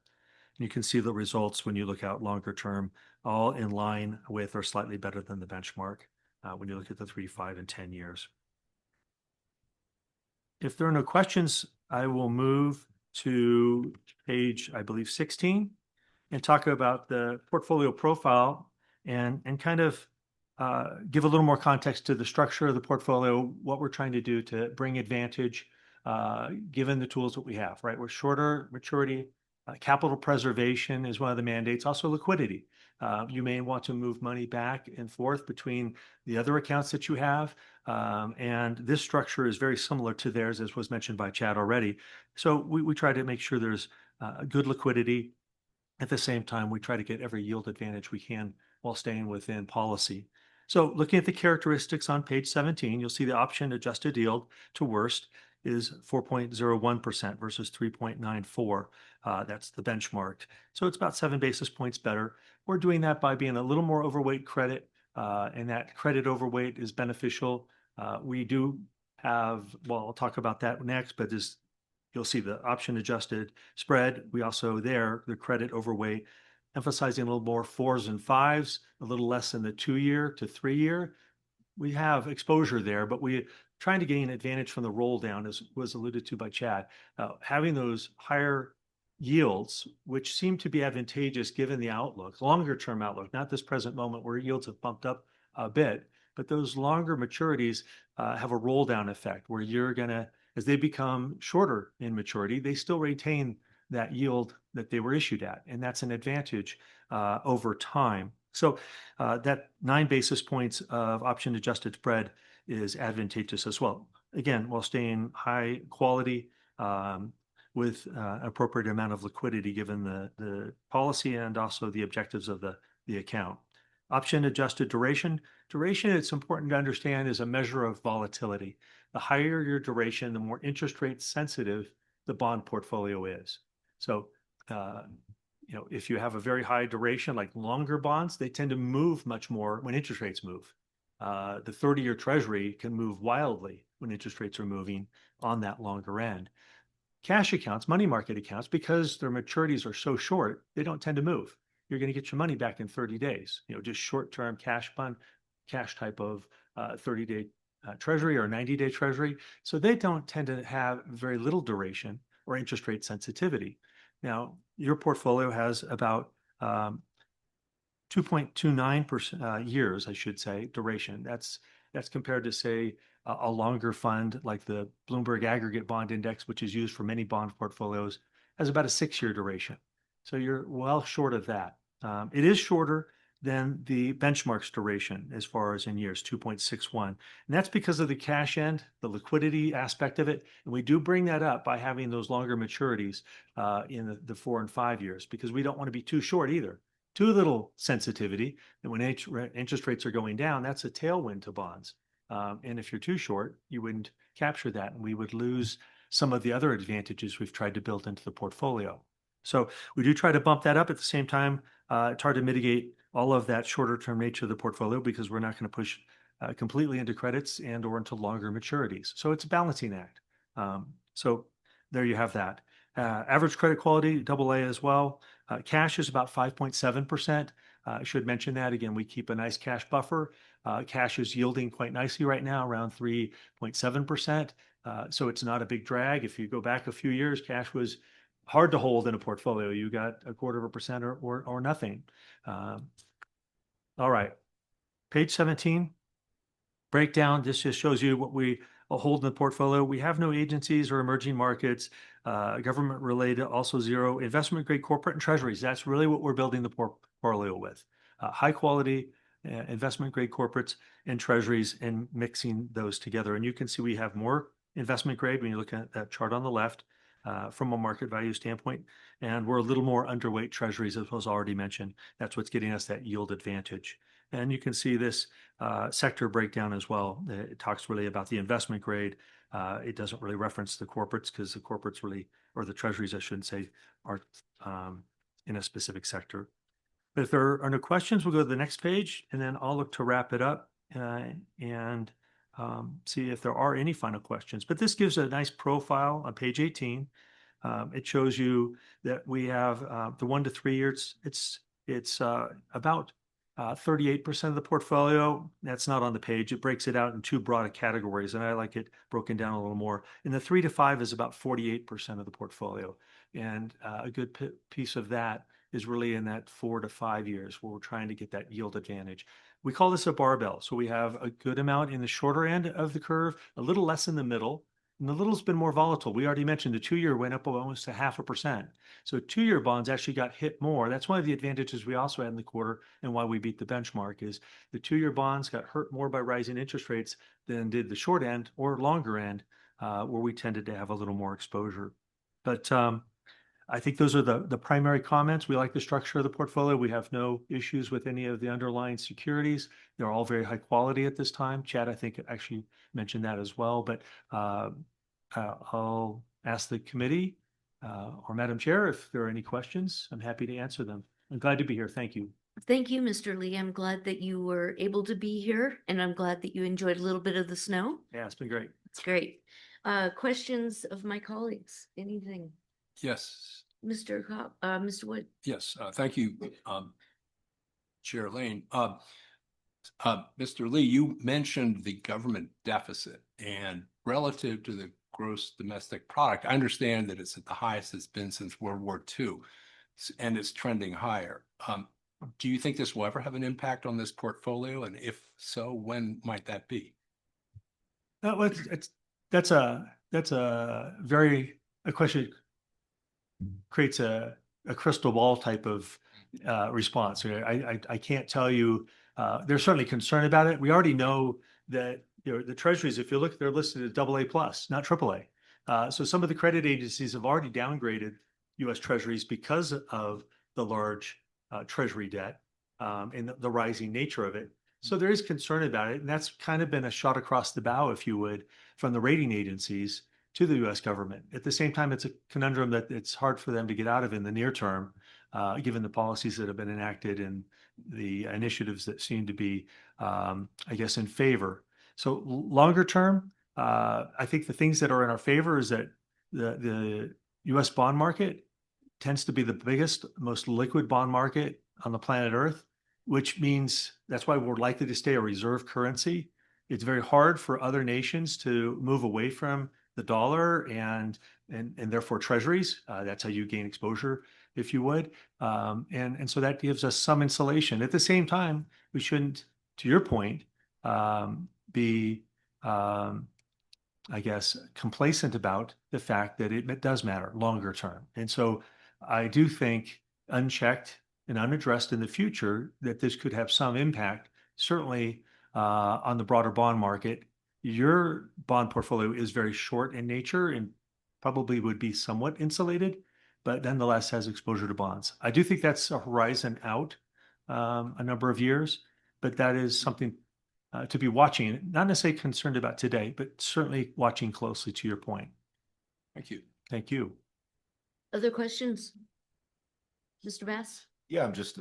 You can see the results when you look out longer term, all in line with or slightly better than the benchmark when you look at the 3, 5, and 10 years. If there are no questions, I will move to page, I believe, 16 and talk about the portfolio profile and kind of give a little more context to the structure of the portfolio, what we're trying to do to bring advantage given the tools that we have, right? We're shorter maturity, capital preservation is one of the mandates, also liquidity. You may want to move money back and forth between the other accounts that you have. And this structure is very similar to theirs, as was mentioned by Chad already. So we try to make sure there's good liquidity. At the same time, we try to get every yield advantage we can while staying within policy. So looking at the characteristics on page 17, you'll see the option adjusted yield to worst is 4.01% versus 3.94. That's the benchmark. So it's about 7 basis points better. We're doing that by being a little more overweight credit, and that credit overweight is beneficial. We do have, well, I'll talk about that next, but as you'll see the option adjusted spread, we also there, the credit overweight, emphasizing a little more 4s and 5s, a little less in the 2-year to 3-year. We have exposure there, but we're trying to gain advantage from the roll down, as was alluded to by Chad. Having those higher yields, which seem to be advantageous given the outlook, longer term outlook, not this present moment where yields have bumped up a bit, but those longer maturities have a roll down effect where you're going to, as they become shorter in maturity, they still retain that yield that they were issued at. And that's an advantage over time. So that 9 basis points of option adjusted spread is advantageous as well. Again, while staying high quality with appropriate amount of liquidity given the policy and also the objectives of the account. Option adjusted duration. Duration, it's important to understand, is a measure of volatility. The higher your duration, the more interest rate sensitive the bond portfolio is. So, if you have a very high duration, like longer bonds, they tend to move much more when interest rates move. The 30-year treasury can move wildly when interest rates are moving on that longer end. Cash accounts, money market accounts, because their maturities are so short, they don't tend to move. You're going to get your money back in 30 days, just short-term cash fund, cash type of 30-day treasury or 90-day treasury. So they don't tend to have very little duration or interest rate sensitivity. Now, your portfolio has about 2.29% years, I should say, duration. That's compared to, say, a longer fund like the Bloomberg Aggregate Bond Index, which is used for many bond portfolios, has about a 6-year duration. So you're well short of that. It is shorter than the benchmark's duration as far as in years, 2.61. And that's because of the cash end, the liquidity aspect of it. And we do bring that up by having those longer maturities in the 4 and 5 years, because we don't want to be too short either. Too little sensitivity. And when interest rates are going down, that's a tailwind to bonds. And if you're too short, you wouldn't capture that. And we would lose some of the other advantages we've tried to build into the portfolio. So we do try to bump that up. At the same time, it's hard to mitigate all of that shorter term nature of the portfolio because we're not going to push completely into credits and or into longer maturities. So it's a balancing act. So there you have that. Average credit quality, AA as well. Cash is about 5.7%. I should mention that again, we keep a nice cash buffer. Cash is yielding quite nicely right now, around 3.7%. So it's not a big drag. If you go back a few years, cash was hard to hold in a portfolio. You got 0.25% or nothing. All right. Page 17. Breakdown. This just shows you what we hold in the portfolio. We have no agencies or emerging markets, government related, also zero investment grade corporate and treasuries. That's really what we're building the portfolio with. High quality investment grade corporates and treasuries and mixing those together. And you can see we have more investment grade when you look at that chart on the left from a market value standpoint. And we're a little more underweight treasuries, as was already mentioned. That's what's getting us that yield advantage. And you can see this sector breakdown as well. It talks really about the investment grade. It doesn't really reference the corporates because the corporates really, or the treasuries, I shouldn't say, are in a specific sector. But if there are no questions, we'll go to the next page, and then I'll look to wrap it up and see if there are any final questions. But this gives a nice profile on page 18. It shows you that we have the 1 to 3 years. It's about 38% of the portfolio. That's not on the page. It breaks it out in two broad categories, and I like it broken down a little more. And the 3 to 5 is about 48% of the portfolio. And a good piece of that is really in that 4 to 5 years where we're trying to get that yield advantage. We call this a barbell. So we have a good amount in the shorter end of the curve, a little less in the middle, and the little's been more volatile. We already mentioned the 2-year went up almost 0.5%. So 2-year bonds actually got hit more. That's one of the advantages we also had in the quarter and why we beat the benchmark is the 2-year bonds got hurt more by rising interest rates than did the short end or longer end, where we tended to have a little more exposure. But I think those are the primary comments. We like the structure of the portfolio. We have no issues with any of the underlying securities. They're all very high quality at this time. Chad, I think, actually mentioned that as well. But I'll ask the committee or Madam Chair if there are any questions. I'm happy to answer them. I'm glad to be here. Thank you. Thank you, Mr. Lee. I'm glad that you were able to be here, and I'm glad that you enjoyed a little bit of the snow. Yeah, it's been great. It's great. Questions of my colleagues? Anything? Yes. Mr. Wood? Yes. Thank you, Chair Lane. Mr. Lee, you mentioned the government deficit, and relative to the gross domestic product, I understand that it's at the highest it's been since World War II, and it's trending higher. Do you think this will ever have an impact on this portfolio? And if so, when might that be? That's a question creates a crystal ball type of response. I can't tell you. They're certainly concerned about it. We already know that the treasuries, if you look, they're listed as AA+, not AAA. So some of the credit agencies have already downgraded U.S. treasuries because of the large treasury debt and the rising nature of it. So there is concern about it. And that's kind of been a shot across the bow, if you would, from the rating agencies to the U.S. government. At the same time, it's a conundrum that it's hard for them to get out of in the near term, given the policies that have been enacted and the initiatives that seem to be, I guess, in favor. So longer term, I think the things that are in our favor is that the U.S. bond market tends to be the biggest, most liquid bond market on the planet Earth, which means that's why we're likely to stay a reserve currency. It's very hard for other nations to move away from the dollar and therefore treasuries. That's how you gain exposure, if you would. And so that gives us some insulation. At the same time, we shouldn't, to your point, be, I guess, complacent about the fact that it does matter longer term. And so I do think unchecked and unaddressed in the future that this could have some impact, certainly on the broader bond market. Your bond portfolio is very short in nature and probably would be somewhat insulated, but nonetheless has exposure to bonds. I do think that's a horizon out a number of years, but that is something to be watching, not necessarily concerned about today, but certainly watching closely to your point. Thank you. Thank you. Other questions? Mr. Bass? Yeah, I'm just,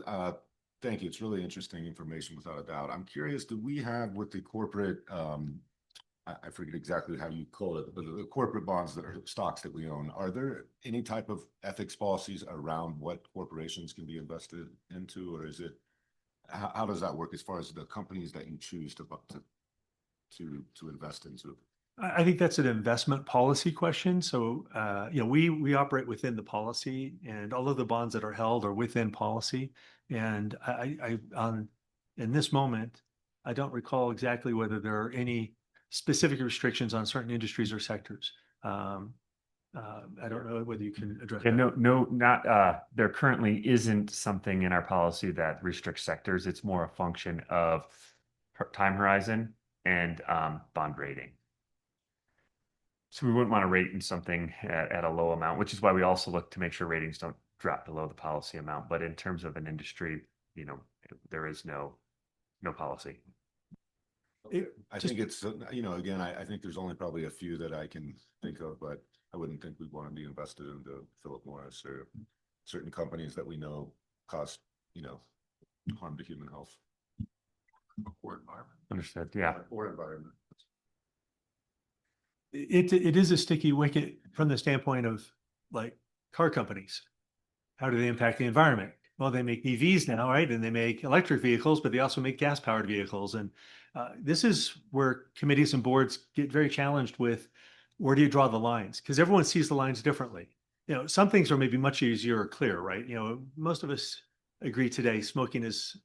thank you. It's really interesting information without a doubt. I'm curious, do we have with the corporate, I forget exactly how you call it, but the corporate bonds that are stocks that we own, are there any type of ethics policies around what corporations can be invested into, or is it, how does that work as far as the companies that you choose to invest into? I think that's an investment policy question. So, we operate within the policy, and all of the bonds that are held are within policy. And I on in this moment, I don't recall exactly whether there are any specific restrictions on certain industries or sectors. I don't know whether you can address Yeah, that. there currently isn't something in our policy that restricts sectors. It's more a function of time horizon and bond rating. So we wouldn't want to rate in something at a low amount, which is why we also look to make sure ratings don't drop below the policy amount. But in terms of an industry, there is no policy. I think it's, again, I think there's only probably a few that I can think of, but I wouldn't think we'd want to be invested in the Philip Morris or certain companies that we know cause, harm to human health. Or environment. Understood. Yeah. Or environment. It is a sticky wicket from the standpoint of like car companies. How do they impact the environment? Well, they make EVs now, right? And they make electric vehicles, but they also make gas-powered vehicles. And this is where committees and boards get very challenged with where do you draw the lines? Because everyone sees the lines differently. Some things are maybe much easier or clear, right? Most of us agree today smoking is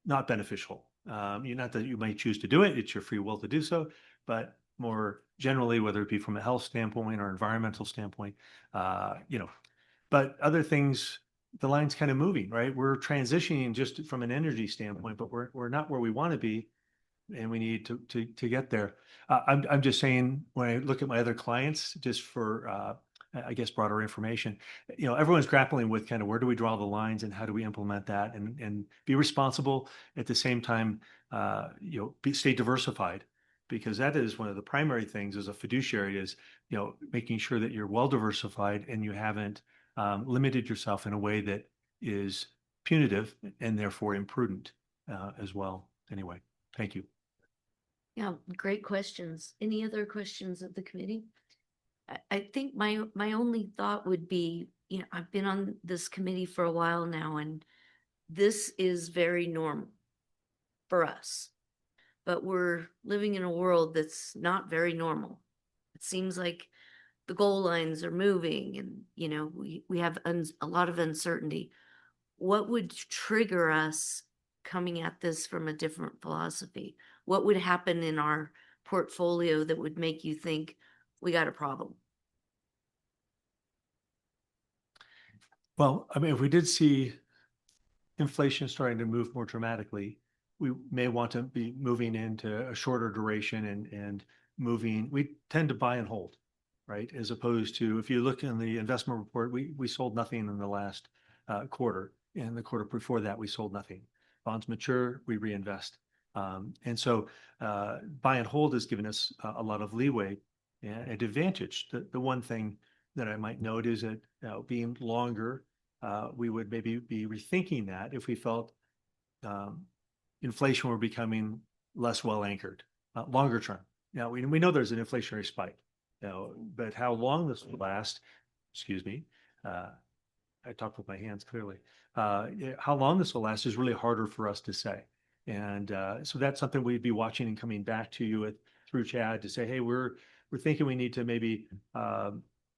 not beneficial. Not that you might choose to do it, it's your free will to do so, but more generally, whether it be from a health standpoint or environmental standpoint, but other things, the line's kind of moving, right? We're transitioning just from an energy standpoint, but we're not where we want to be, and we need to get there. I'm just saying, when I look at my other clients, just for I guess broader information, everyone's grappling with kind of where do we draw the lines and how do we implement that and be responsible at the same time, stay diversified, because that is one of the primary things as a fiduciary is, making sure that you're well diversified and you haven't limited yourself in a way that is punitive and therefore imprudent as well. Anyway, thank you. Yeah, great questions. Any other questions of the committee? I think my only thought would be, I've been on this committee for a while now, and this is very normal for us. But we're living in a world that's not very normal. It seems like the goal lines are moving, and we have a lot of uncertainty. What would trigger us coming at this from a different philosophy? What would happen in our portfolio that would make you think we got a problem? Well, I mean, if we did see inflation starting to move more dramatically, we may want to be moving into a shorter duration and moving. We tend to buy and hold, right? As opposed to, if you look in the investment report, we sold nothing in the last quarter. And the quarter before that, we sold nothing. Bonds mature, we reinvest. And so buy and hold has given us a lot of leeway and advantage. The one thing that I might note is that being longer, we would maybe be rethinking that if we felt inflation were becoming less well anchored, longer term. Now, we know there's an inflationary spike, but how long this will last, excuse me, I talk with my hands clearly, how long this will last is really harder for us to say. And so that's something we'd be watching and coming back to you with through Chad to say, hey, we're thinking we need to maybe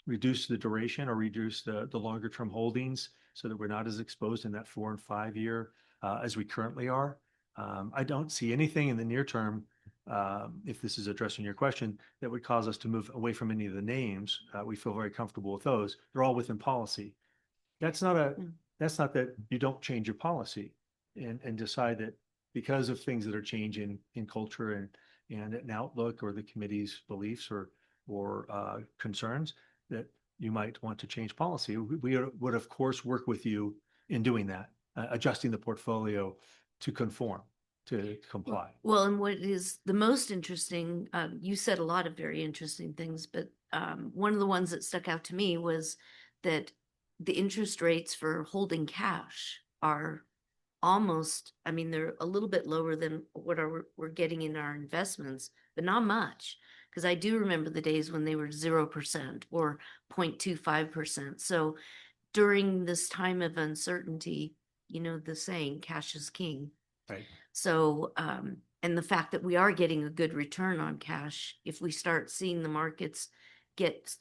reduce the duration or reduce the longer term holdings so that we're not as exposed in that 4 and 5 year as we currently are. I don't see anything in the near term, if this is addressing your question, that would cause us to move away from any of the names. We feel very comfortable with those. They're all within policy. That's not that you don't change your policy and decide that because of things that are changing in culture and an outlook or the committee's beliefs or concerns, that you might want to change policy. We would, of course, work with you in doing that, adjusting the portfolio to conform, to comply. Well, and what is the most interesting, you said a lot of very interesting things, but one of the ones that stuck out to me was that the interest rates for holding cash are almost, they're a little bit lower than what we're getting in our investments, but not much. Because I do remember the days when they were 0% or 0.25%. So during this time of uncertainty, the saying, cash is king. Right. So, and the fact that we are getting a good return on cash, if we start seeing the markets get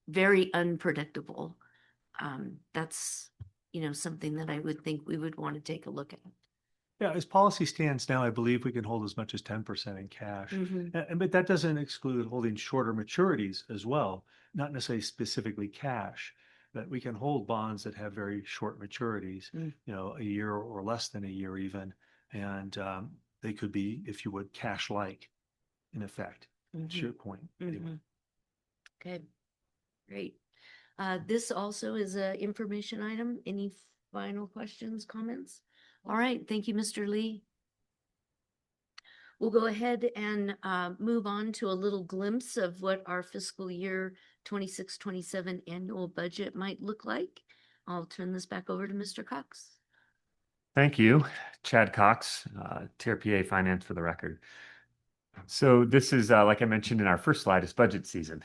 very unpredictable, that's, something that I would think we would want to take a look at. Yeah, as policy stands now, I believe we can hold as much as 10% in cash. Mhm. But that doesn't exclude holding shorter maturities as well, not necessarily specifically cash, but we can hold bonds that have very short maturities, Mm. a year or less than a year even. And they could be, if you would, cash-like in effect. To your point. Anyway. Mhm. Okay, great. This also is a information item. Any final questions, comments? All right, thank you, Mr. Lee. We'll go ahead and move on to a little glimpse of what our fiscal year 26-27 annual budget might look like. I'll turn this back over to Mr. Cox. Thank you, Chad Cox, TRPA Finance for the record. So this is, like I mentioned in our first slide, it's budget season.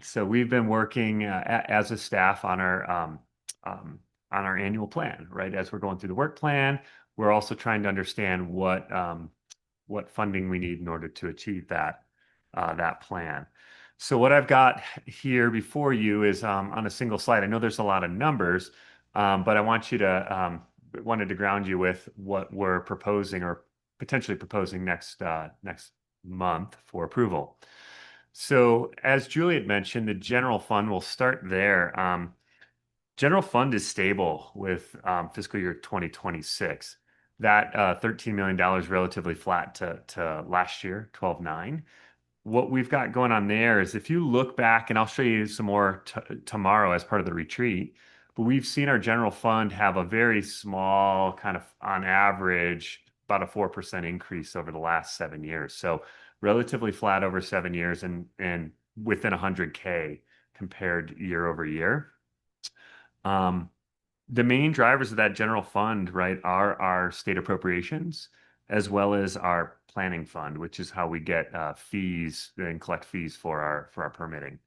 So we've been working as a staff on our annual plan, right? As we're going through the work plan, we're also trying to understand what funding we need in order to achieve that plan. So what I've got here before you is on a single slide. I know there's a lot of numbers, but I wanted to ground you with what we're proposing or potentially proposing next month for approval. So as Juliet mentioned, the general fund will start there. General fund is stable with fiscal year 2026. That $13 million relatively flat to last year, 12.9. What we've got going on there is if you look back, and I'll show you some more tomorrow as part of the retreat, but we've seen our general fund have a very small kind of, on average, about a 4% increase over the last 7 years. So relatively flat over 7 years and within 100K compared year over year. The main drivers of that general fund, right, are our state appropriations as well as our planning fund, which is how we get fees and collect fees for our permitting.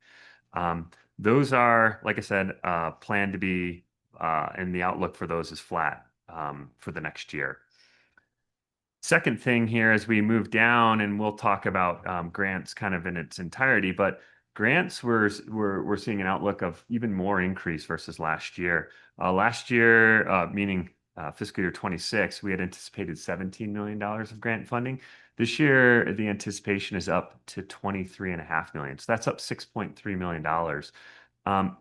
Those are, like I said, planned to be, and the outlook for those is flat for the next year. Second thing here, as we move down, and we'll talk about grants kind of in its entirety, but grants, we're seeing an outlook of even more increase versus last year. Last year, meaning fiscal year 26, we had anticipated $17 million of grant funding. This year, the anticipation is up to $23.5 million. So that's up $6.3 million.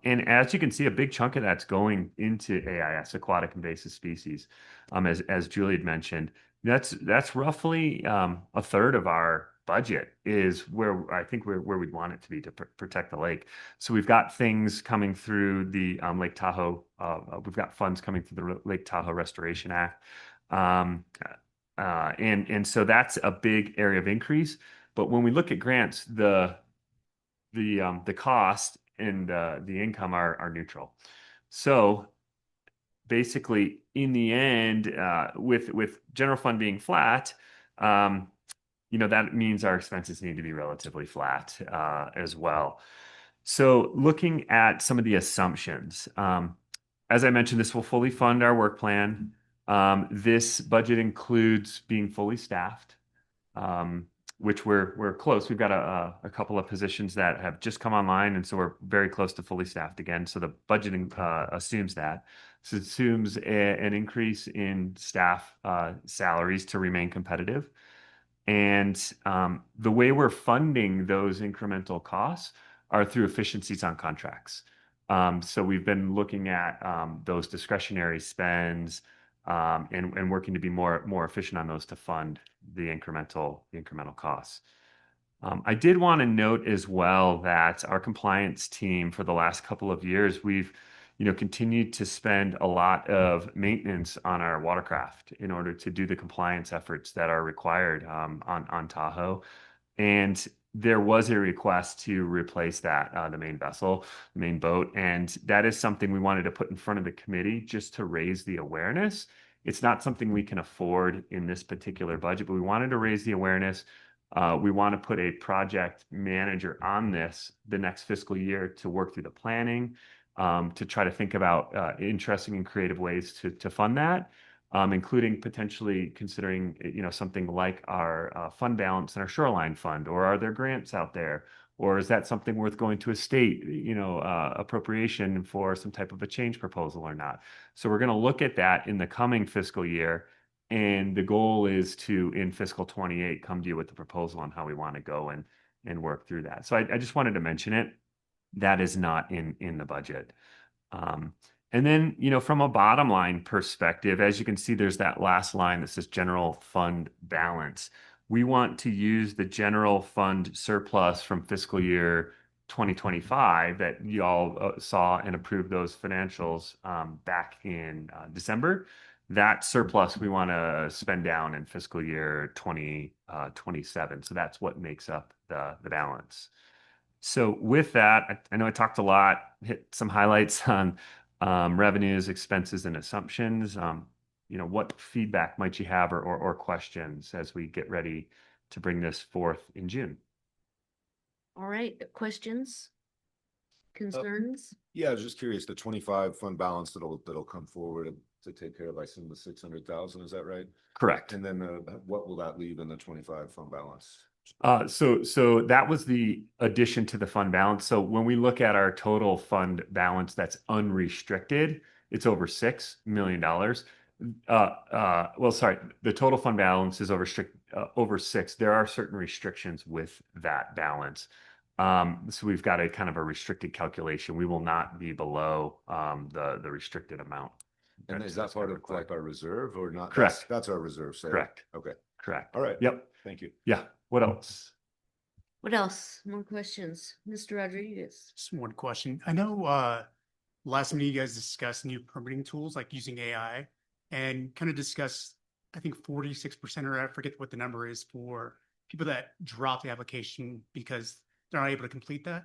And as you can see, a big chunk of that's going into AIS, aquatic invasive species. As Julie had mentioned, that's roughly a third of our budget is where I think where we'd want it to be to protect the lake. So we've got things coming through the Lake Tahoe. We've got funds coming through the Lake Tahoe Restoration Act. And so that's a big area of increase. But when we look at grants, the cost and the income are neutral. So basically, in the end, with general fund being flat, that means our expenses need to be relatively flat as well. So looking at some of the assumptions, as I mentioned, this will fully fund our work plan. This budget includes being fully staffed, which we're close. We've got a couple of positions that have just come online, and so we're very close to fully staffed again. So the budgeting assumes that. So it assumes an increase in staff salaries to remain competitive. And the way we're funding those incremental costs are through efficiencies on contracts. So we've been looking at those discretionary spends and working to be more efficient on those to fund the incremental costs. I did want to note as well that our compliance team for the last couple of years, we've continued to spend a lot of maintenance on our watercraft in order to do the compliance efforts that are required on Tahoe. And there was a request to replace that, the main vessel, the main boat. And that is something we wanted to put in front of the committee just to raise the awareness. It's not something we can afford in this particular budget, but we wanted to raise the awareness. We want to put a project manager on this the next fiscal year to work through the planning, to try to think about interesting and creative ways to fund that, including potentially considering something like our fund balance and our shoreline fund, or are there grants out there, or is that something worth going to a state appropriation for some type of a change proposal or not? So we're going to look at that in the coming fiscal year And the goal is to, in fiscal 28, come to you with the proposal on how we want to go and work through that. So I just wanted to mention it. That is not in the budget. And then, from a bottom line perspective, as you can see, there's that last line that says general fund balance. We want to use the general fund surplus from fiscal year 2025 that you all saw and approved those financials back in December. That surplus we want to spend down in fiscal year 2027. So that's what makes up the balance. So with that, I know I talked a lot, hit some highlights on revenues, expenses, and assumptions. What feedback might you have or questions as we get ready to bring this forth in June? All right, questions, concerns? Yeah, I was just curious, the 25 fund balance that'll come forward to take care of, I assume, the 600,000, is that right? Correct. And then what will that leave in the 25 fund balance? So that was the addition to the fund balance. So when we look at our total fund balance that's unrestricted, it's over $6 million. Well, sorry, the total fund balance is over 6. There are certain restrictions with that balance. So we've got a kind of a restricted calculation. We will not be below the restricted amount. And is that part of like our reserve or not? Correct. That's our reserve. So Correct. Okay. Correct. All right. Yep. Thank you. Yeah. What else? What else? More questions? Mr. Rodriguez? Just one question. I know last time you guys discussed new permitting tools like using AI and kind of discussed, I think 46%, or I forget what the number is, for people that drop the application because they're not able to complete that.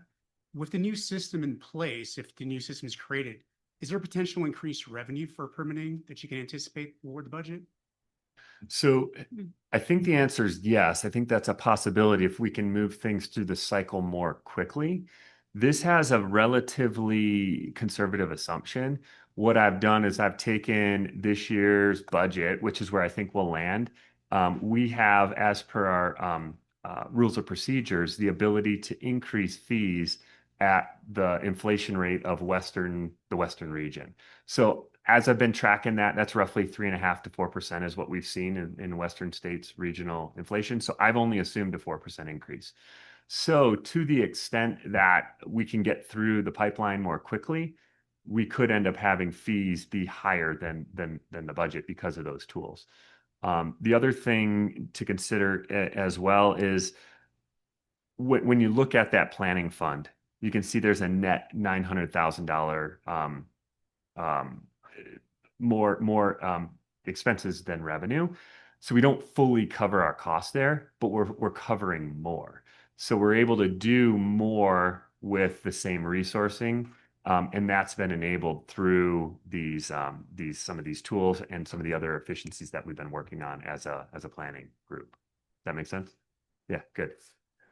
With the new system in place, if the new system is created, is there potential increased revenue for permitting that you can anticipate for the budget? So I think the answer is yes. I think that's a possibility if we can move things through the cycle more quickly. This has a relatively conservative assumption. What I've done is I've taken this year's budget, which is where I think we'll land. We have, as per our rules of procedures, the ability to increase fees at the inflation rate of the Western region. So as I've been tracking that, that's roughly 3.5% to 4% is what we've seen in Western states regional inflation. So I've only assumed a 4% increase. So to the extent that we can get through the pipeline more quickly, we could end up having fees be higher than the budget because of those tools. The other thing to consider as well is when you look at that planning fund, you can see there's a net $900,000 more expenses than revenue. So we don't fully cover our costs there, but we're covering more. So we're able to do more with the same resourcing, and that's been enabled through some of these tools and some of the other efficiencies that we've been working on as a planning group. Does that make sense? Yeah, good.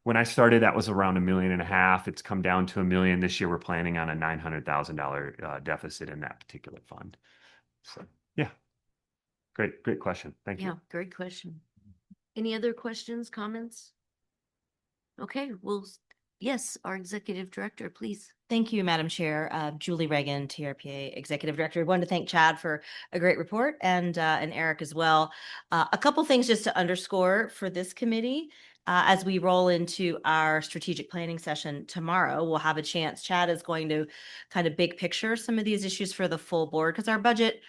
When I started, that was around $1.5 million. It's come down to $1 million. This year, we're planning on a $900,000 deficit in that particular fund. So, yeah, great question. Thank you. Yeah, great question. Any other questions, comments? Okay, well, yes, our executive director, please. Thank you, Madam Chair. Julie Reagan, TRPA Executive Director. I wanted to thank Chad for a great report and Eric as well. A couple things just to underscore for this committee. As we roll into our strategic planning session tomorrow, we'll have a chance. Chad is going to kind of big picture some of these issues for the full board because our budget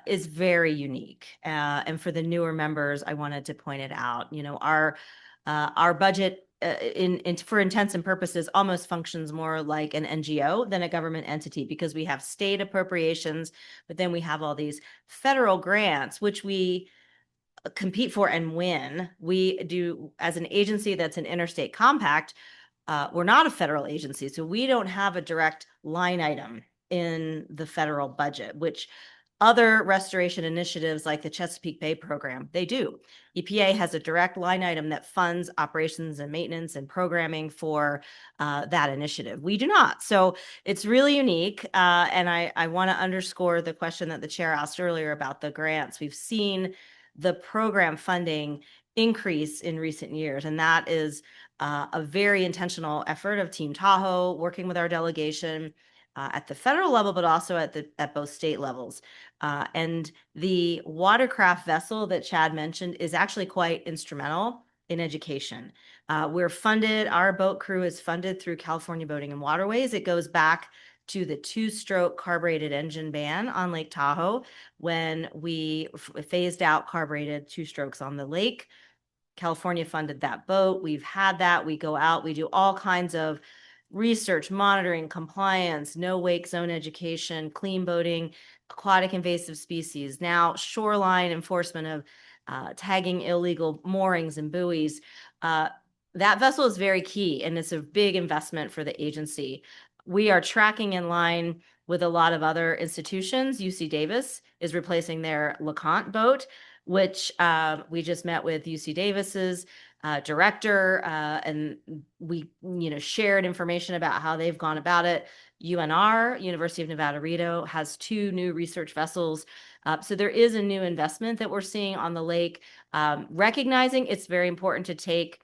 is very unique. And for the newer members, I wanted to point it out. Our budget for intents and purposes almost functions more like an NGO than a government entity because we have state appropriations, but then we have all these federal grants, which we compete for and win. We do as an agency that's an interstate compact. We're not a federal agency, so we don't have a direct line item in the federal budget, which other restoration initiatives like the Chesapeake Bay program, they do. EPA has a direct line item that funds operations and maintenance and programming for that initiative. We do not. So it's really unique. And I want to underscore the question that the chair asked earlier about the grants. We've seen the program funding increase in recent years, and that is a very intentional effort of Team Tahoe working with our delegation. at the federal level, but also at both state levels. And the watercraft vessel that Chad mentioned is actually quite instrumental in education. We're funded, our boat crew is funded through California Boating and Waterways. It goes back to the two-stroke carbureted engine ban on Lake Tahoe when we phased out carbureted two strokes on the lake. California funded that boat. We've had that. We go out, we do all kinds of research, monitoring, compliance, no wake zone education, clean boating, aquatic invasive species, now shoreline enforcement of tagging illegal moorings and buoys. That vessel is very key, and it's a big investment for the agency. We are tracking in line with a lot of other institutions. UC Davis is replacing their LeConte boat, which we just met with UC Davis's director, and we shared information about how they've gone about it. UNR, University of Nevada, Reno, has 2 new research vessels. So there is a new investment that we're seeing on the lake, recognizing it's very important to take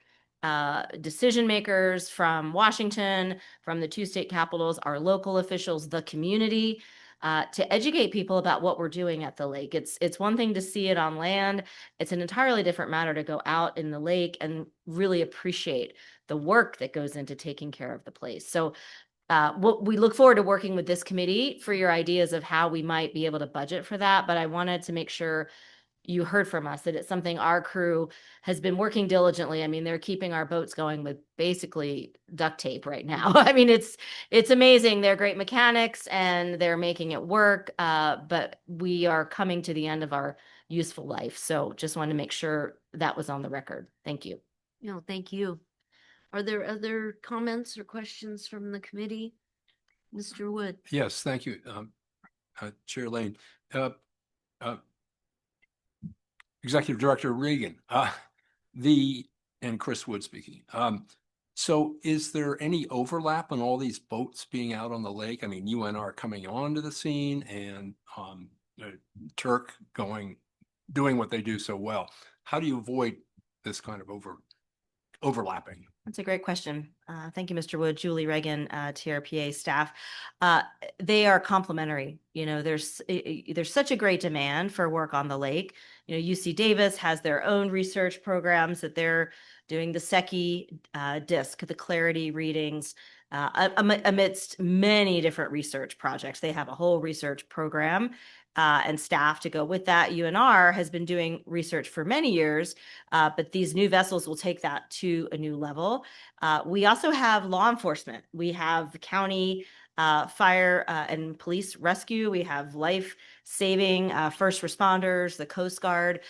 decision makers from Washington, from the 2 state capitals, our local officials, the community, to educate people about what we're doing at the lake. It's one thing to see it on land. It's an entirely different matter to go out in the lake and really appreciate the work that goes into taking care of the place. So we look forward to working with this committee for your ideas of how we might be able to budget for that. But I wanted to make sure you heard from us that it's something our crew has been working diligently. I mean, they're keeping our boats going with basically duct tape right now. I mean, it's amazing. They're great mechanics and they're making it work. But we are coming to the end of our useful life. So just wanted to make sure that was on the record. Thank you. No, thank you. Are there other comments or questions from the committee? Mr. Wood? Yes, thank you, Chair Lane. Executive Director Regan, and Chris Wood speaking. So is there any overlap on all these boats being out on the lake? I mean, UNR coming onto the scene and Turk doing what they do so well. How do you avoid this kind of overlapping? That's a great question. Thank you, Mr. Wood, Julie Reagan, TRPA staff. They are complementary. There's such a great demand for work on the lake. UC Davis has their own research programs that they're doing the SECI disc, the clarity readings, amidst many different research projects. They have a whole research program and staff to go with that. UNR has been doing research for many years, but these new vessels will take that to a new level. We also have law enforcement. We have the county fire and police rescue. We have life-saving first responders, the Coast Guard.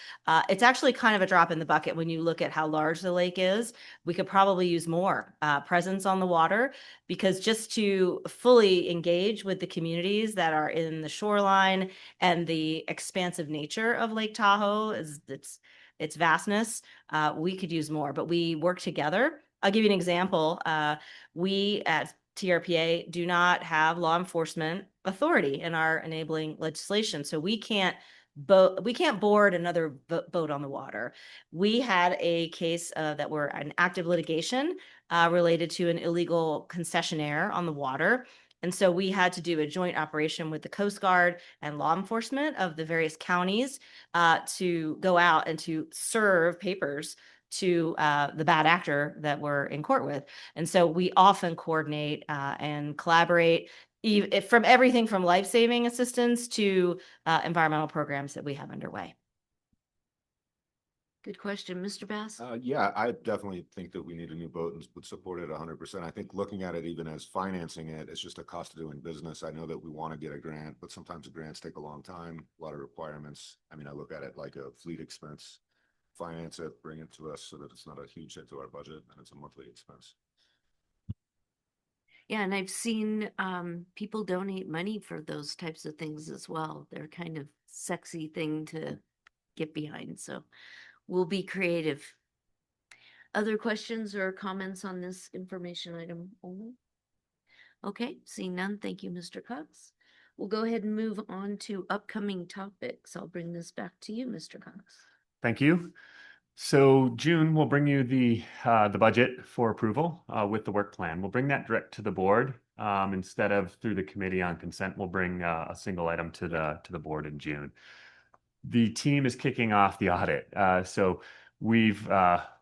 It's actually kind of a drop in the bucket when you look at how large the lake is. We could probably use more presence on the water, because just to fully engage with the communities that are in the shoreline and the expansive nature of Lake Tahoe, its vastness, we could use more, but we work together. I'll give you an example. We at TRPA do not have law enforcement authority in our enabling legislation, so we can't board another boat on the water. We had a case that were an active litigation related to an illegal concessionaire on the water. And so we had to do a joint operation with the Coast Guard and law enforcement of the various counties to go out and to serve papers to the bad actor that we're in court with. And so we often coordinate and collaborate from everything from life-saving assistance to environmental programs that we have underway. Good question. Mr. Bass? Yeah, I definitely think that we need a new boat and would support it 100%. I think looking at it even as financing it, it's just a cost of doing business. I know that we want to get a grant, but sometimes the grants take a long time, a lot of requirements. I mean, I look at it like a fleet expense. Finance it, bring it to us so that it's not a huge hit to our budget and it's a monthly expense. Yeah, and I've seen people donate money for those types of things as well. They're kind of sexy thing to get behind. So we'll be creative. Other questions or comments on this information item only? Okay, seeing none. Thank you, Mr. Cox. We'll go ahead and move on to upcoming topics. I'll bring this back to you, Mr. Cox. Thank you. So June, we'll bring you the budget for approval with the work plan. We'll bring that direct to the board instead of through the committee on consent. We'll bring a single item to the board in June. The team is kicking off the audit. So we've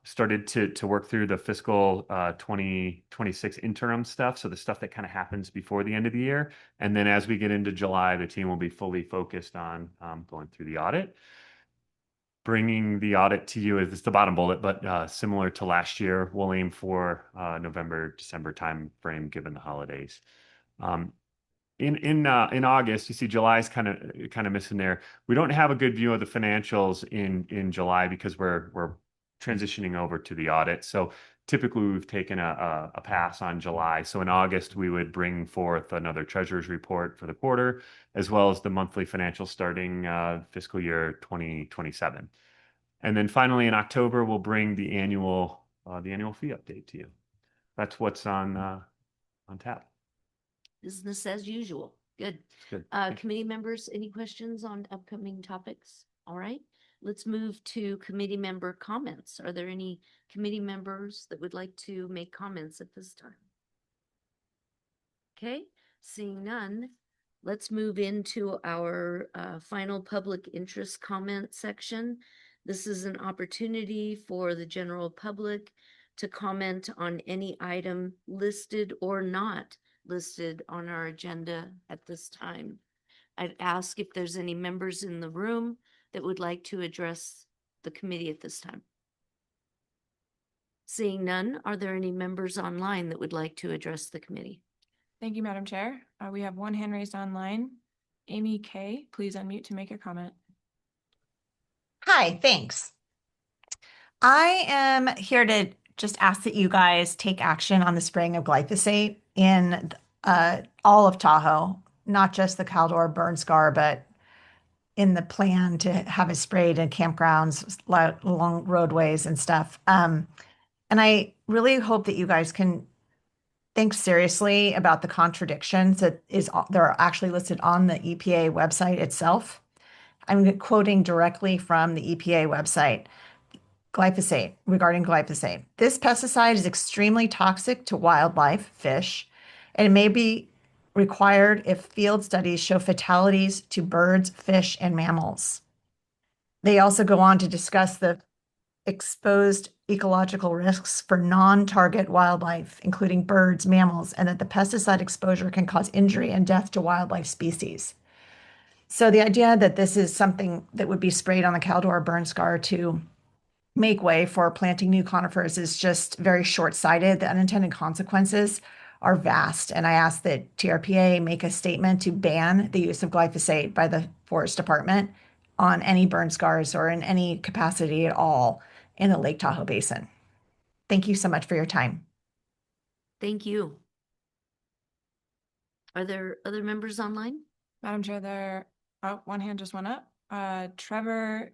started to work through the fiscal 2026 interim stuff. So the stuff that kind of happens before the end of the year. And then as we get into July, the team will be fully focused on going through the audit. Bringing the audit to you is the bottom bullet, but similar to last year, we'll aim for November, December time frame given the holidays. In August, you see July's kind of missing there. We don't have a good view of the financials in July because we're transitioning over to the audit. So typically we've taken a pass on July. So in August, we would bring forth another treasurer's report for the quarter, as well as the monthly financials starting fiscal year 2027. And then finally in October, we'll bring the annual fee update to you. That's what's on tap. Business as usual. Good. Good. Committee members, any questions on upcoming topics? All right, let's move to committee member comments. Are there any committee members that would like to make comments at this time? Okay, seeing none, let's move into our final public interest comment section. This is an opportunity for the general public to comment on any item listed or not listed on our agenda at this time. I'd ask if there's any members in the room that would like to address the committee at this time. Seeing none, are there any members online that would like to address the committee? Thank you, Madam Chair. We have one hand raised online. Amy K, please unmute to make your comment. Hi, thanks. I am here to just ask that you guys take action on the spraying of glyphosate in all of Tahoe, not just the Caldor burn scar, but in the plan to have it sprayed in campgrounds, along roadways and stuff. And I really hope that you guys can think seriously about the contradictions that are actually listed on the EPA website itself. I'm quoting directly from the EPA website. Regarding glyphosate. This pesticide is extremely toxic to wildlife, fish, and it may be required if field studies show fatalities to birds, fish, and mammals. They also go on to discuss the exposed ecological risks for non-target wildlife, including birds, mammals, and that the pesticide exposure can cause injury and death to wildlife species. So the idea that this is something that would be sprayed on the Caldor burn scar to make way for planting new conifers is just very short-sighted. The unintended consequences are vast. And I ask that TRPA make a statement to ban the use of glyphosate by the Forest Department on any burn scars or in any capacity at all in the Lake Tahoe Basin. Thank you so much for your time. Thank you. Are there other members online? Madam Chair, one hand just went up. Trevor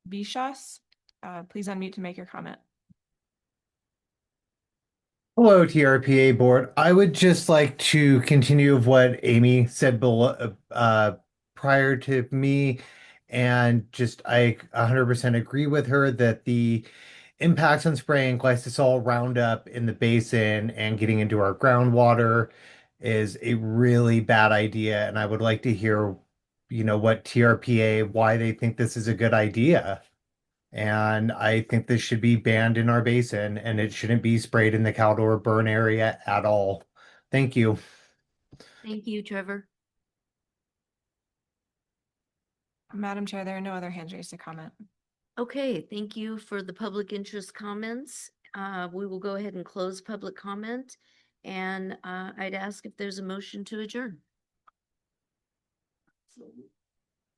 Bishas, please unmute to make your comment. Hello, TRPA board. I would just like to continue of what Amy said below, prior to me, and just I 100% agree with her that the impacts on spraying glyphosate Roundup in the basin and getting into our groundwater is a really bad idea. And I would like to hear, what TRPA, why they think this is a good idea. And I think this should be banned in our basin and it shouldn't be sprayed in the Caldor burn area at all. Thank you. Thank you, Trevor. Madam Chair, there are no other hands raised to comment. Okay, thank you for the public interest comments. We will go ahead and close public comment. And I'd ask if there's a motion to adjourn.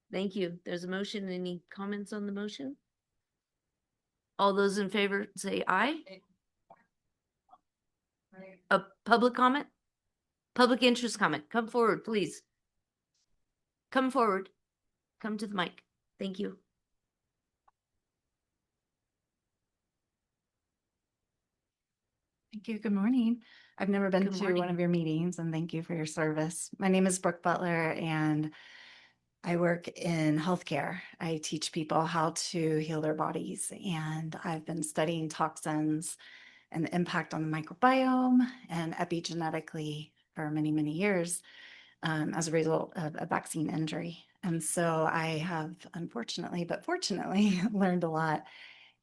Thank you. There's a motion. Any comments on the motion? All those in favor say aye. A public comment? Public interest comment. Come forward, please. Come forward. Come to the mic. Thank you. Thank you. Good morning. I've never been Good to morning. one of your meetings, and thank you for your service. My name is Brooke Butler, and I work in healthcare. I teach people how to heal their bodies, and I've been studying toxins and the impact on the microbiome and epigenetically for many, many years as a result of a vaccine injury. And so I have unfortunately, but fortunately, learned a lot.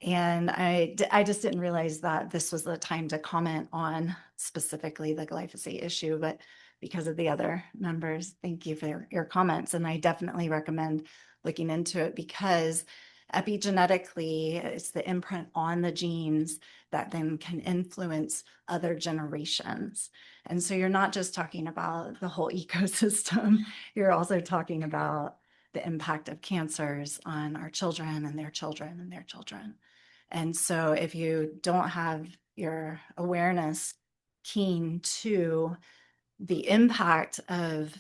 And I just didn't realize that this was the time to comment on specifically the glyphosate issue, but because of the other members, thank you for your comments. And I definitely recommend looking into it because epigenetically, it's the imprint on the genes that then can influence other generations. And so you're not just talking about the whole ecosystem, you're also talking about the impact of cancers on our children and their children and their children. And so if you don't have your awareness keen to the impact of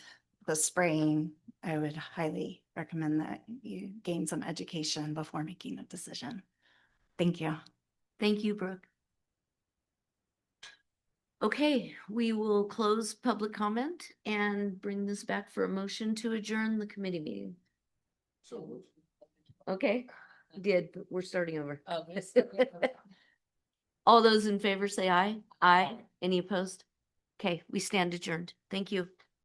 the spraying, I would highly recommend that you gain some education before making a decision. Thank you. Thank you, Brooke. Okay, we will close public comment and bring this back for a motion to adjourn the committee meeting. Okay, did, but we're starting over. All those in favor say aye. Aye. Any opposed? Okay, we stand adjourned. Thank you.